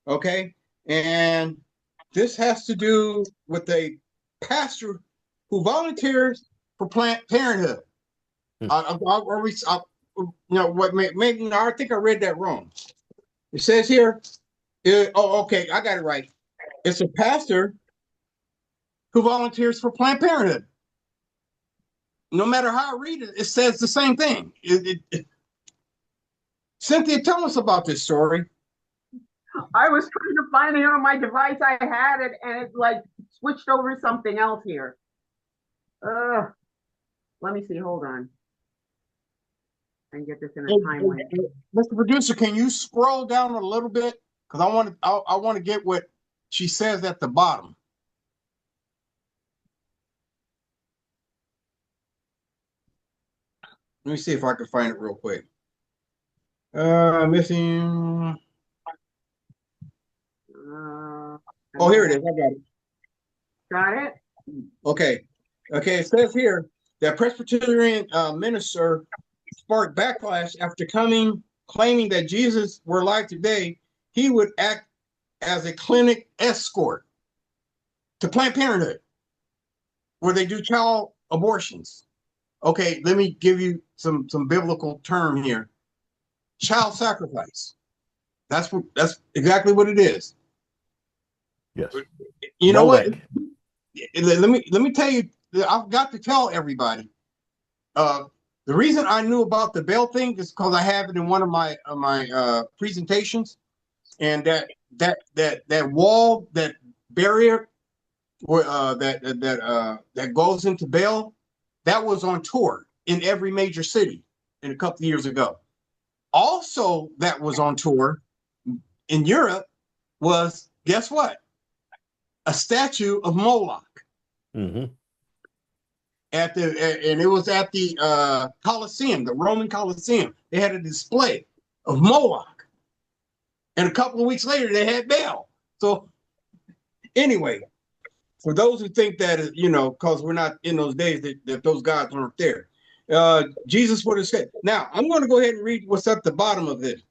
Okay. And this has to do with a pastor who volunteers for Planned Parenthood. Maybe I think I read that wrong. It says here, okay, I got it right. It's a pastor who volunteers for Planned Parenthood. No matter how I read it, it says the same thing. Cynthia, tell us about this story. I was trying to find it on my device. I had it, and it like switched over to something else here. Let me see. Hold on. I can get this in a timeline. Mr. Producer, can you scroll down a little bit? Because I want to get what she says at the bottom. Let me see if I can find it real quick. Missing. Oh, here it is. I got it. Got it? Okay. Okay. It says here that Presbyterian minister sparked backlash after claiming that Jesus were alive today. He would act as a clinic escort to Planned Parenthood, where they do child abortions. Okay, let me give you some biblical term here. Child sacrifice. That's exactly what it is. Yes. You know what? Let me tell you. I've got to tell everybody. The reason I knew about the bell thing is because I have it in one of my presentations, and that wall, that barrier, that goes into Bell, that was on tour in every major city in a couple of years ago. Also, that was on tour in Europe was, guess what? A statue of Moloch. Mm-hmm. And it was at the Colosseum, the Roman Colosseum. They had a display of Moloch. And a couple of weeks later, they had Baal. So anyway, for those who think that, because we're not in those days that those gods weren't there, Jesus would have said. Now, I'm going to go ahead and read what's at the bottom of this.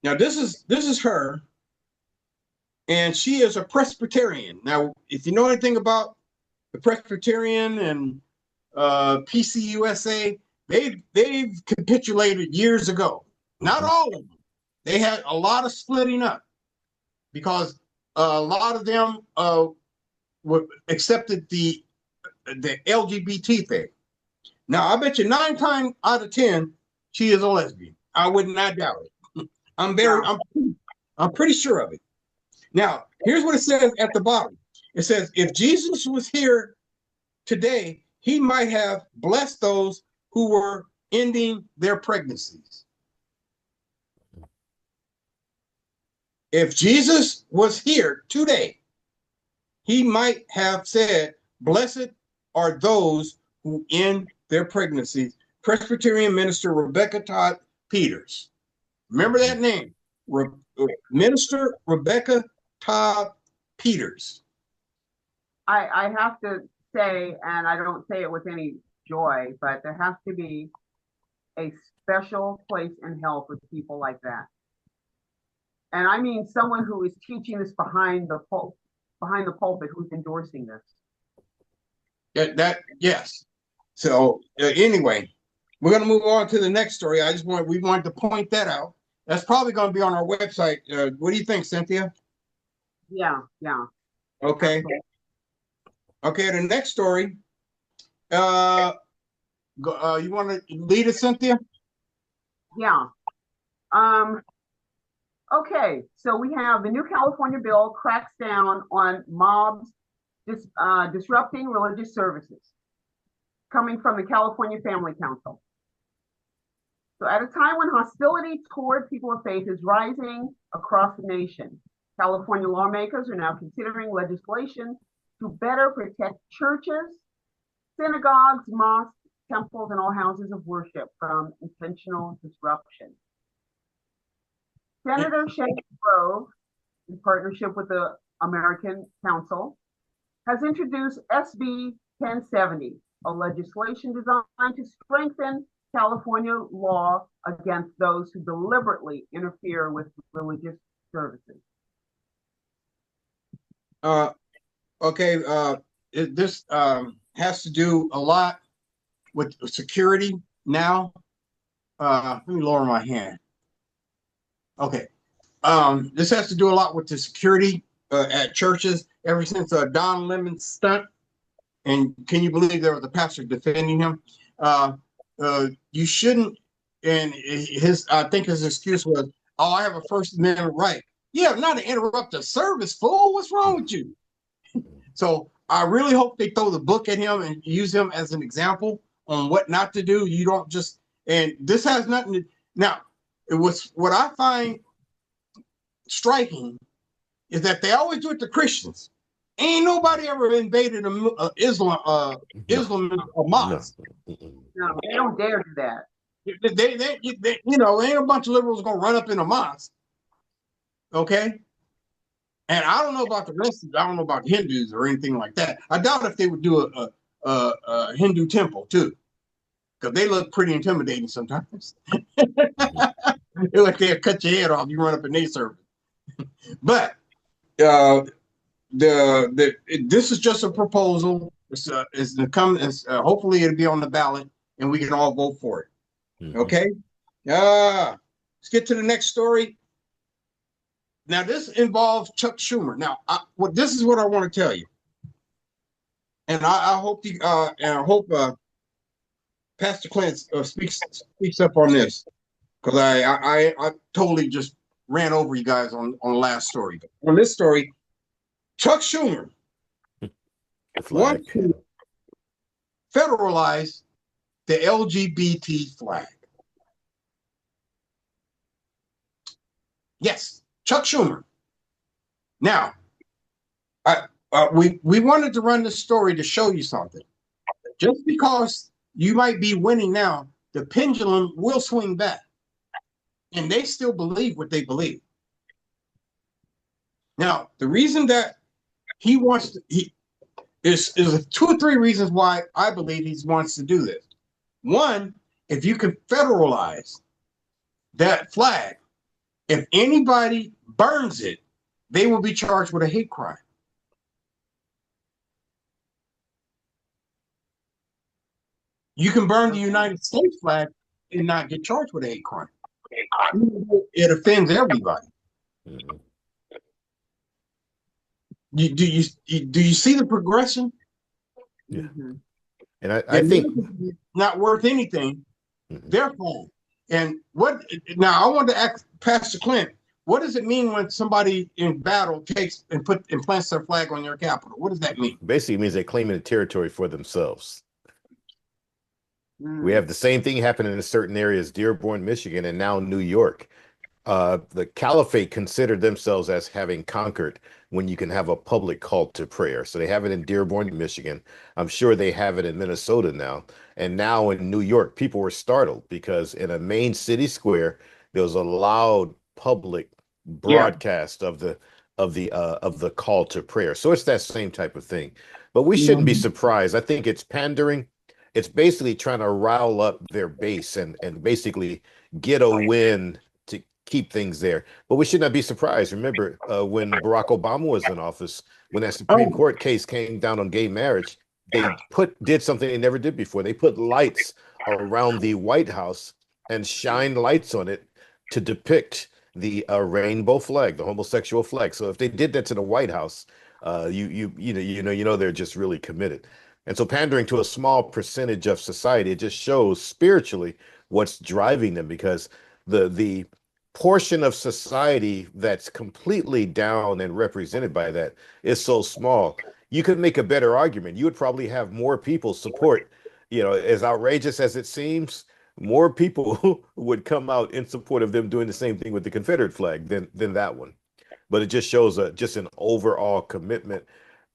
Now, this is her, and she is a Presbyterian. Now, if you know anything about the Presbyterian and PCUSA, they've capitulated years ago. Not all of them. They had a lot of splitting up because a lot of them accepted the LGBT thing. Now, I bet you 9 times out of 10, she is a lesbian. I would not doubt it. I'm pretty sure of it. Now, here's what it says at the bottom. It says, if Jesus was here today, he might have blessed those who were ending their pregnancies. If Jesus was here today, he might have said, blessed are those who end their pregnancies. Presbyterian minister Rebecca Todd Peters. Remember that name, Minister Rebecca Todd Peters. I have to say, and I don't say it with any joy, but there has to be a special place in hell for people like that. And I mean someone who is teaching this behind the pulpit, who's endorsing this. Yes. So anyway, we're going to move on to the next story. We wanted to point that out. That's probably going to be on our website. What do you think, Cynthia? Yeah. Okay. Okay, the next story. You want to lead us, Cynthia? Yeah. Okay, so we have the new California bill cracks down on mobs disrupting religious services, coming from the California Family Council. So at a time when hostility toward people of faith is rising across the nation, California lawmakers are now considering legislation to better protect churches, synagogues, mosques, temples, and all houses of worship from intentional disruption. Senator Shannon Grove, in partnership with the American Council, has introduced SB 1070, a legislation designed to strengthen California law against those who deliberately interfere with religious services? Okay. This has to do a lot with security now. Let me lower my hand. Okay. This has to do a lot with the security at churches ever since Don Lemon's stunt. And can you believe there was a pastor defending him? You shouldn't. And I think his excuse was, "Oh, I have a First Amendment right." Yeah, not to interrupt the service, fool. What's wrong with you? So I really hope they throw the book at him and use him as an example on what not to do. You don't just, and this has nothing to, now, it was what I find striking is that they always do it to Christians. Ain't nobody ever invaded Islam mosque. No, they don't dare do that. They ain't a bunch of liberals gonna run up in a mosque. Okay. And I don't know about the rest of, I don't know about Hindus or anything like that. I doubt if they would do a Hindu temple too, because they look pretty intimidating sometimes. They're like they'll cut your head off. You run up in their service. But this is just a proposal. It's to come. Hopefully it'll be on the ballot and we can all vote for it. Mm-hmm. Okay. Let's get to the next story. Now this involves Chuck Schumer. Now, this is what I want to tell you, and I hope Pastor Clint speaks up on this, because I totally just ran over you guys on the last story. But on this story, Chuck Schumer wants to federalize the LGBT flag. Yes, Chuck Schumer. Now, we wanted to run this story to show you something. Just because you might be winning now, the pendulum will swing back. And they still believe what they believe. Now, the reason that he wants to, is 2 or 3 reasons why I believe he wants to do this. One, if you can federalize that flag, if anybody burns it, they will be charged with a hate crime. You can burn the United States flag and not get charged with a hate crime. It offends everybody. Mm-hmm. Do you see the progression? Yeah. Mm-hmm. And I think not worth anything. Mm-hmm. Therefore, and what now? I want to ask Pastor Clint, what does it mean when somebody in battle takes and plants their flag on your capital? What does that mean? Basically, it means they're claiming the territory for themselves. We have the same thing happening in certain areas, Dearborn, Michigan, and now New York. The caliphate considered themselves as having conquered when you can have a public call to prayer. So they have it in Dearborn, Michigan. I'm sure they have it in Minnesota now. And now in New York, people were startled because in a main city square, there was a loud public broadcast of the call to prayer. So it's that same type of thing. But we shouldn't be surprised. I think it's pandering. It's basically trying to rile up their base and basically get a win to keep things there. But we should not be surprised. Remember, when Barack Obama was in office, when that Supreme Court case came down on gay marriage, they did something they never did before. They put lights around the White House and shined lights on it to depict the rainbow flag, the homosexual flag. So if they did that to the White House, you know they're just really committed. And so pandering to a small percentage of society, it just shows spiritually what's driving them, because the portion of society that's completely down and represented by that is so small. You could make a better argument. You would probably have more people support, as outrageous as it seems, more people would come out in support of them doing the same thing with the Confederate flag than that one. But it just shows just an overall commitment,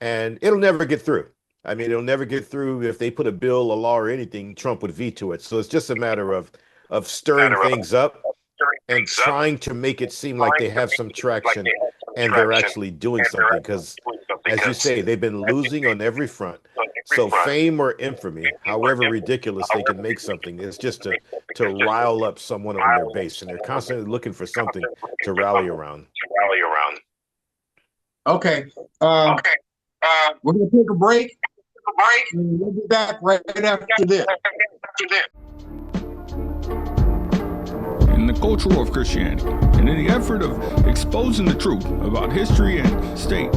and it'll never get through. I mean, it'll never get through. If they put a bill, a law, or anything, Trump would veto it. So it's just a matter of stirring things up and trying to make it seem like they have some traction and they're actually doing something. Because, as you say, they've been losing on every front. So fame or infamy, however ridiculous they can make something, is just to rile up someone on their base, and they're constantly looking for something to rally around. Okay. We're gonna take a break. And we'll be back right after this. In the culture of Christianity, and in the effort of exposing the truth about history and state,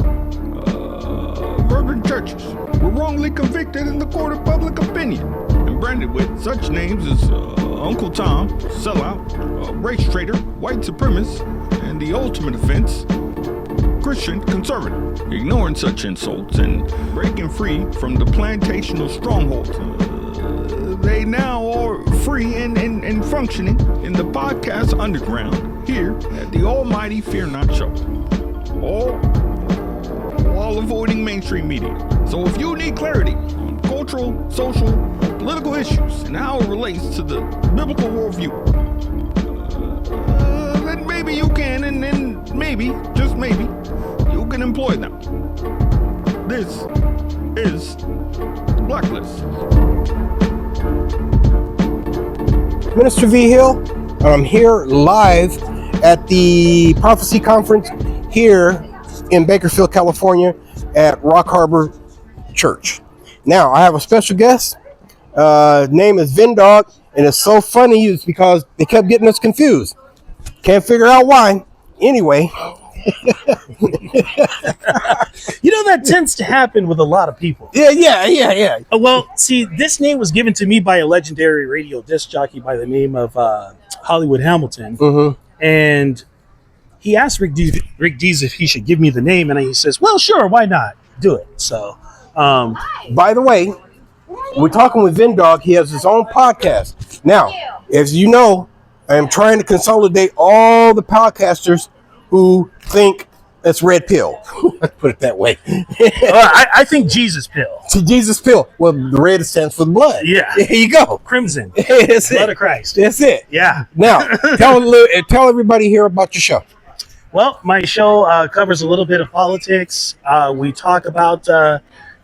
urban churches were wrongly convicted in the court of public opinion and branded with such names as Uncle Tom, sellout, race traitor, white supremacist, and the ultimate offense, Christian conservative. Ignoring such insults and breaking free from the plantational strongholds, they now are free and functioning in the podcast underground here at the Almighty Fear Not Show. All avoiding mainstream media. So if you need clarity on cultural, social, or political issues and how it relates to the biblical worldview, then maybe you can, and then maybe, just maybe, you can employ them. This is the Blacklist. Minister V. Hill, and I'm here live at the Prophecy Conference here in Bakersfield, California at Rock Harbor Church. Now, I have a special guest. Name is Vindog, and it's so funny is because they kept getting us confused. Can't figure out why. Anyway. You know, that tends to happen with a lot of people. Yeah. Well, see, this name was given to me by a legendary radio disc jockey by the name of Hollywood Hamilton. Mm-hmm. And he asked Rick Dees if he should give me the name, and he says, well, sure, why not? Do it. So, by the way, we're talking with Vindog. He has his own podcast. Now, as you know, I am trying to consolidate all the podcasters who think it's red pill. Let's put it that way. I think Jesus pill. To Jesus pill. Well, the red stands for the blood. Yeah. Here you go. Crimson. That's Blood it. of Christ. That's it. Yeah. Now, tell everybody here about your show. Well, my show covers a little bit of politics. We talk about the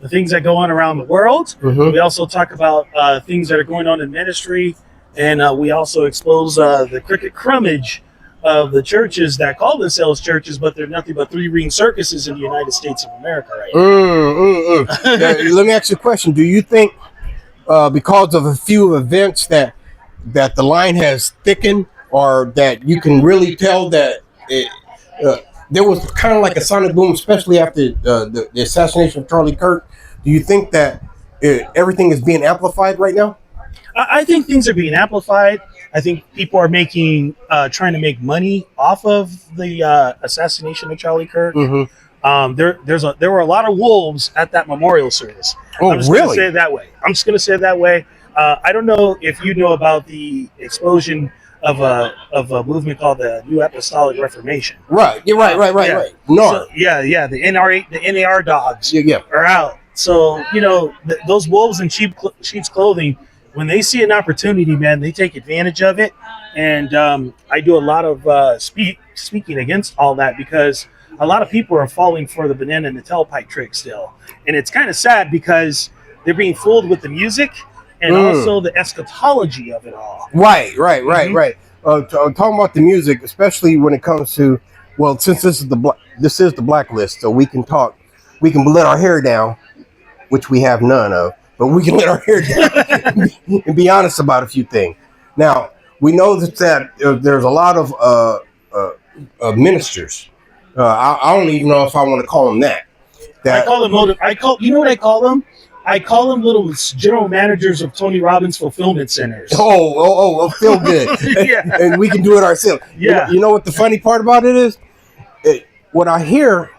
things that go on around the world. Mm-hmm. We also talk about things that are going on in ministry. And we also expose the crooked crummage of the churches that call themselves churches, but they're nothing but three-ring circuses in the United States of America right now. Let me ask you a question. Do you think because of a few events that the line has thickened, or that you can really tell that there was kind of like a sonic boom, especially after the assassination of Charlie Kirk? Do you think that everything is being amplified right now? I think things are being amplified. I think people are trying to make money off of the assassination of Charlie Kirk. Mm-hmm. There were a lot of wolves at that memorial service. Oh, I'm just really? Gonna say it that way. I'm just going to say it that way. I don't know if you know about the explosion of a movement called the New Apostolic Reformation. Right. You're right. No. So, the NAR dogs Yeah. are out. So, those wolves in sheep's clothing, when they see an opportunity, man, they take advantage of it. And I do a lot of speaking against all that, because a lot of people are falling for the banana and the tailpipe trick still. And it's kind of sad because they're being fooled with the music and also the eschatology of it all. Right. Talking about the music, especially when it comes to, well, since this is the Blacklist, so we can let our hair down, which we have none of, but we can let our hair down and be honest about a few things. Now, we know that there's a lot of ministers. I don't even know if I want to call them that. I call them you know what I call them? I call them little general managers of Tony Robbins fulfillment centers. Oh, feel good. Yeah. And we can do it ourselves. Yeah. You know what the funny part about it is? What I hear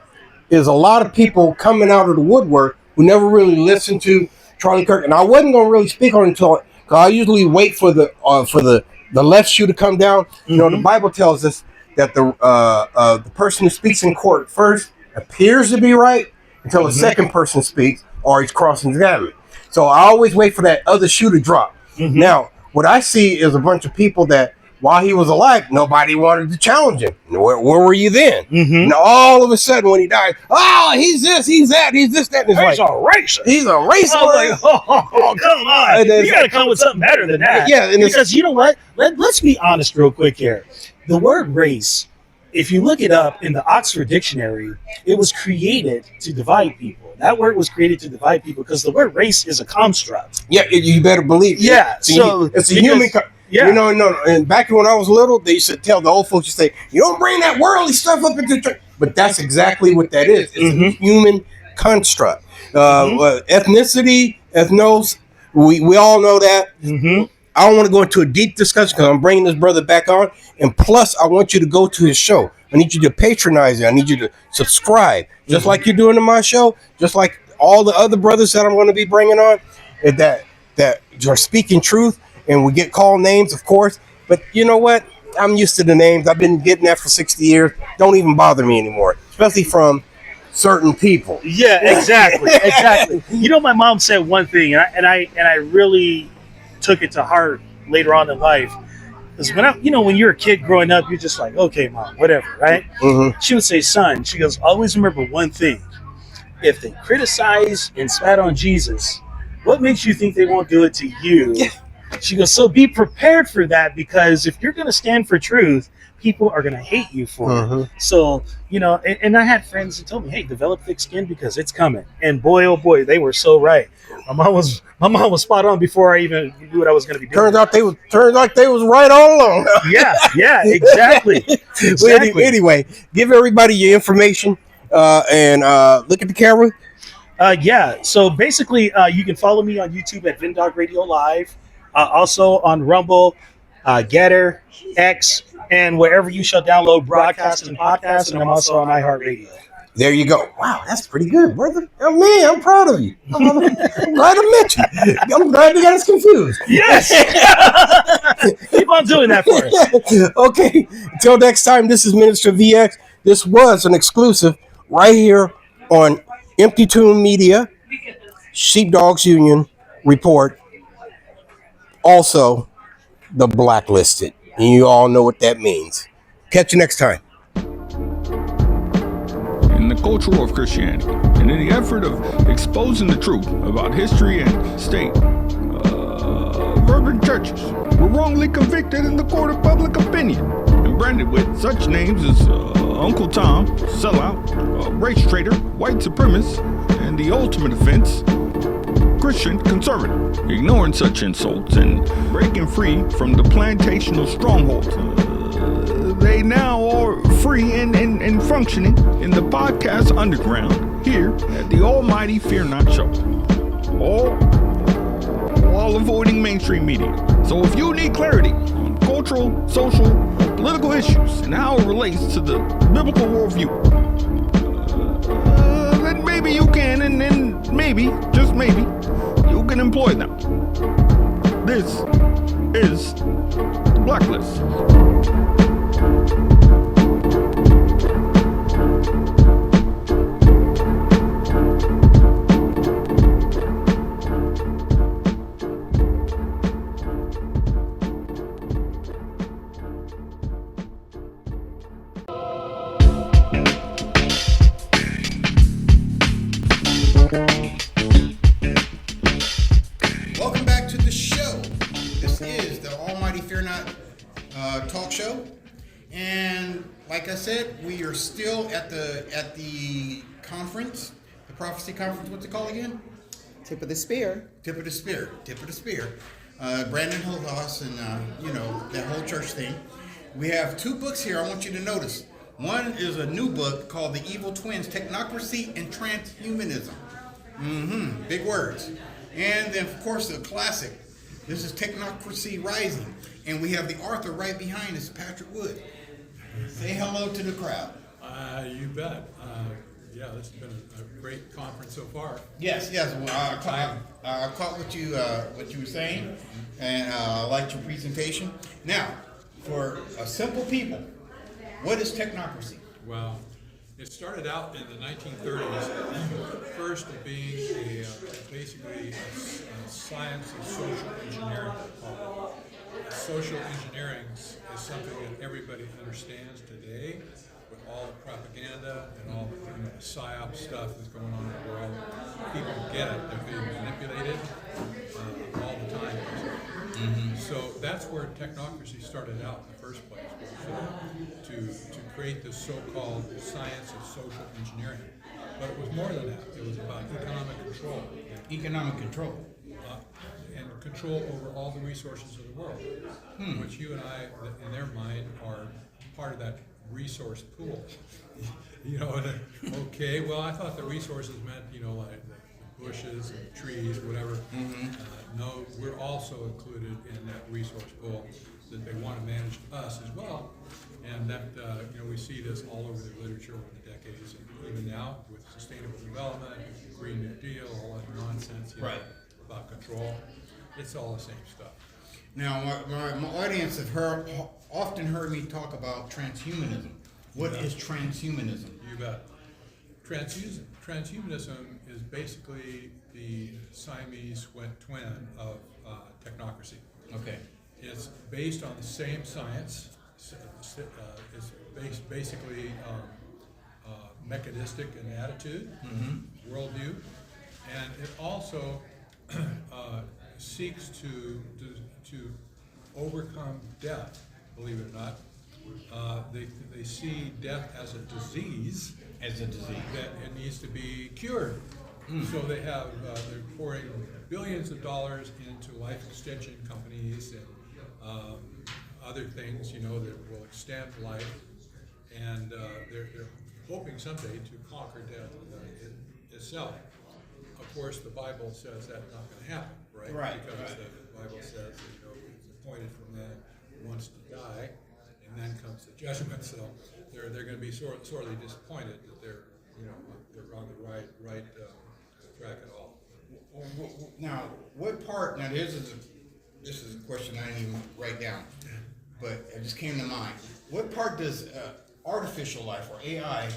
is a lot of people coming out of the woodwork who never really listened to Charlie Kirk. And I wasn't going to really speak on it until, because I usually wait for the left shoe to come down. You know, the Bible tells us that the person who speaks in court first appears to be right until the second person speaks, or he's crossing the gamut. So I always wait for that other shoe to drop. Now, what I see is a bunch of people that while he was alive, nobody wanted to challenge him. Where were you then? Mm-hmm. And all of a sudden, when he died, he's this, he's that, he's this, that. And He's a racist. He's a racist. I'm like, oh, come on. You got to come with something better than that. Yeah, and because you know what? Let's be honest real quick here. The word race, if you look it up in the Oxford Dictionary, it was created to divide people. That word was created to divide people because the word race is a construct. Yeah, you better believe it. Yeah, so it's a human. Yeah. You know, no. And back when I was little, they used to tell the old folks, you say, you don't bring that worldly stuff up into church. But that's exactly what that is. It's a human construct. Ethnicity, ethnos, we all know that. I don't want to go into a deep discussion because I'm bringing this brother back on. And plus, I want you to go to his show. I need you to patronize it. I need you to subscribe, just like you're doing to my show, just like all the other brothers that I'm going to be bringing on that are speaking truth. And we get called names, of course. But you know what? I'm used to the names. I've been getting that for 60 years. Don't even bother me anymore, especially from certain people. Yeah, exactly. You know, my mom said one thing, and I really took it to heart later on in life. Because when you're a kid growing up, you're just like, okay, mom, whatever, right? She would say, son, she goes, always remember one thing. If they criticize and spat on Jesus, what makes you think they won't do it to you? She goes, so be prepared for that, because if you're going to stand for truth, people are going to hate you for it. So, and I had friends that told me, hey, develop thick skin because it's coming. And boy, oh boy, they were so right. My mom was spot on before I even knew what I was going to be doing. Turns out they was right all along. Yeah, exactly. Well, anyway, give everybody your information and look at the camera. So basically, you can follow me on YouTube at Vindog Radio Live. Also on Rumble, Getter, X, and wherever you shall download broadcasts and podcasts, and I'm also on iHeartRadio. There you go. Wow, that's pretty good, brother. Oh, man, I'm proud of you. I'm glad I met you. I'm glad you got us confused. Yes. Keep on doing that for us. Okay. Until next time, this is Minister VX. This was an exclusive right here on Empty Tomb Media, Sheepdogs Union Report. Also, the blacklisted. And you all know what that means. Catch you next time. In the culture of Christianity, and in the effort of exposing the truth about history and state, urban churches were wrongly convicted in the court of public opinion and branded with such names as Uncle Tom, sellout, race traitor, white supremacist, and the ultimate offense, Christian conservative. Ignoring such insults and breaking free from the plantational strongholds, they now are free and functioning in the podcast underground here at the Almighty Fear Not Show. All avoiding mainstream media. So if you need clarity on cultural, social, political issues and how it relates to the biblical worldview, then maybe you can, and then maybe, just maybe, you can employ them. This is Blacklist. Welcome back to the show. This is the Almighty Fear Not talk show, and like I said, we are still at the conference, the prophecy conference. What's it called again? Tip of the spear. Tip of the spear. Brandon Holthus and that whole church thing. We have two books here I want you to notice. One is a new book called The Evil Twins: Technocracy and Transhumanism. Big words. And then, of course, the classic. This is Technocracy Rising. And we have the author right behind us, Patrick Wood. Say hello to the crowd. You bet. Yeah, this has been a great conference so far. Yes. Well, I caught what you were saying, and I liked your presentation. Now, for a simple people, what is technocracy? Well, it started out in the 1930s, first being basically a science of social engineering. Social engineering is everybody understands today, with all the propaganda and all the psyop stuff that's going on in the world, people get it. They're being manipulated all the time. So that's where technocracy started out in the first place, was to create this so-called science of social engineering. But it was more than that. It was about economic control. Economic control. And control over all the resources of the world, which you and I, in their mind, are part of that resource pool. Okay, well, I thought the resources meant, like the bushes and trees, whatever. No, we're also included in that resource pool, that they want to manage us as well. And that, we see this all over the literature over the decades, and even now with sustainable development, Green New Deal, all that nonsense, right, about control. It's all the same stuff. Now, my audience have often heard me talk about transhumanism. What is transhumanism? You bet. Transhumanism is basically the Siamese twin of technocracy. Okay. It's based on the same science. It's basically mechanistic in attitude, worldview, and it also seeks to overcome death. Believe it or not, they see death as a disease. That it needs to be cured. So they have they're pouring billions of dollars into life extension companies and other things, that will extend life, and they're hoping someday to conquer death itself. Of course, the Bible says that's not going to happen, right? Right. Because the Bible says that, it's appointed for man once to die, and then comes the judgment. So they're going to be sorely disappointed that they're on the right track at all. Now, what part? Now, this is a question I didn't even write down, but it just came to mind. What part does artificial life, or AI,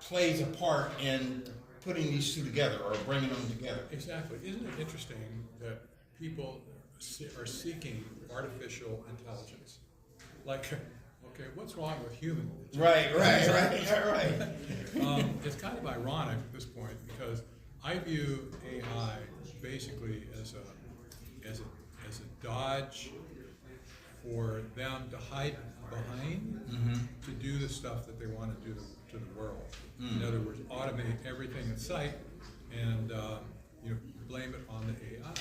plays a part in putting these two together or bringing them together? Exactly. Isn't it interesting that people are seeking artificial intelligence? Like, okay, what's wrong with human intelligence? Right. It's kind of ironic at this point, because I view AI basically as a dodge for them to hide behind, to do the stuff that they want to do to the world. In other words, automate everything in sight and blame it on the AI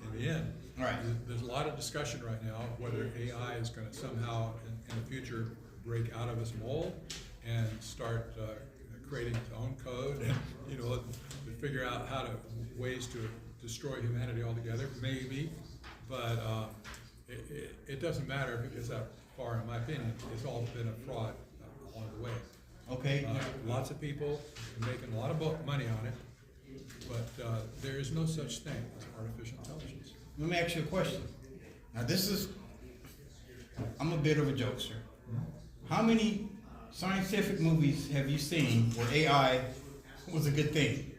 in the end. Right. There's a lot of discussion right now whether AI is going to somehow in the future break out of its mold and start creating its own code and to figure out ways to destroy humanity altogether. Maybe, but it doesn't matter if it gets that far. In my opinion, it's all been a fraud along the way. Okay. Lots of people are making a lot of money on it, but there is no such thing as artificial intelligence. Let me ask you a question. Now, I'm a bit of a jokester. How many scientific movies have you seen where AI was a good thing?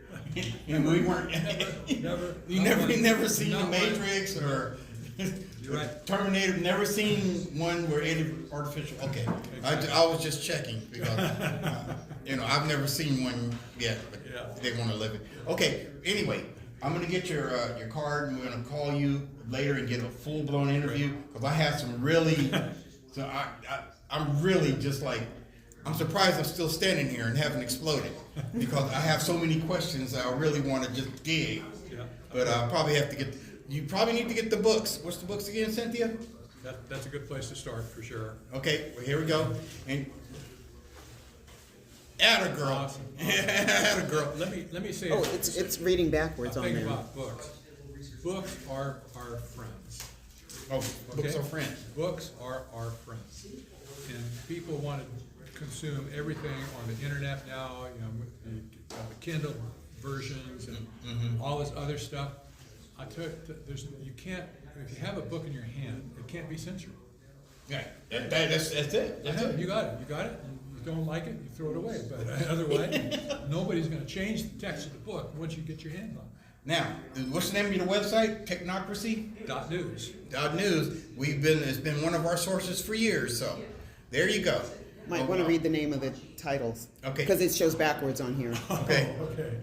And we weren't. Never seen The Matrix or You're right. Terminator. Never seen one where artificial. Okay, I was just checking because I've never seen one yet, but they want to live it. Okay. Anyway, I'm gonna get your card, and we're gonna call you later and get a full blown interview because I have some really. So I'm really just like. I'm surprised I'm still standing here and haven't exploded because I have so many questions that I really want to just dig. Yeah. But I probably have to you probably need to get the books. What's the books again, Cynthia? That's a good place to start for sure. Okay, well, here we go. And atta girl. Awesome. Atta girl. Let me say. Oh, it's reading backwards on thing there. about books. Books are our friends. Oh, books are friends. Books are our friends, and people want to consume everything on the internet now. The Kindle versions and all this other stuff. You can't. If you have a book in your hand, it can't be censored. Yeah, that's it. That's it. You got it. You don't like it, you throw it away. But otherwise, nobody's going to change the text of the book once you get your hands on it. Now, what's the name of your website? Technocracy? .news. .news. It's been one of our sources for years, so there you go. Might want to read the name of the titles. Okay. Because it shows backwards on here. Okay. Okay.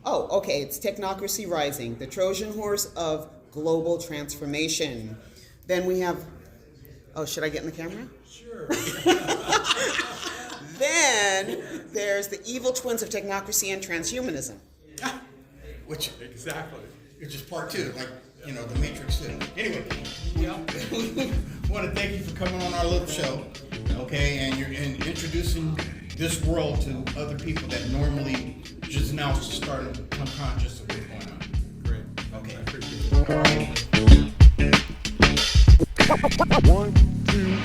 Oh, okay. It's Technocracy Rising, the Trojan horse of global transformation. Then we have, oh, should I get in the camera? Sure. Then there's the evil twins of technocracy and transhumanism. Which Exactly. Which is part two, like, the Matrix 2. Anyway, Yeah. want to thank you for coming on our little show, okay, and introducing this world to other people that normally just now starting to become conscious of what's going on. Great. Okay. I appreciate it. 1, 2,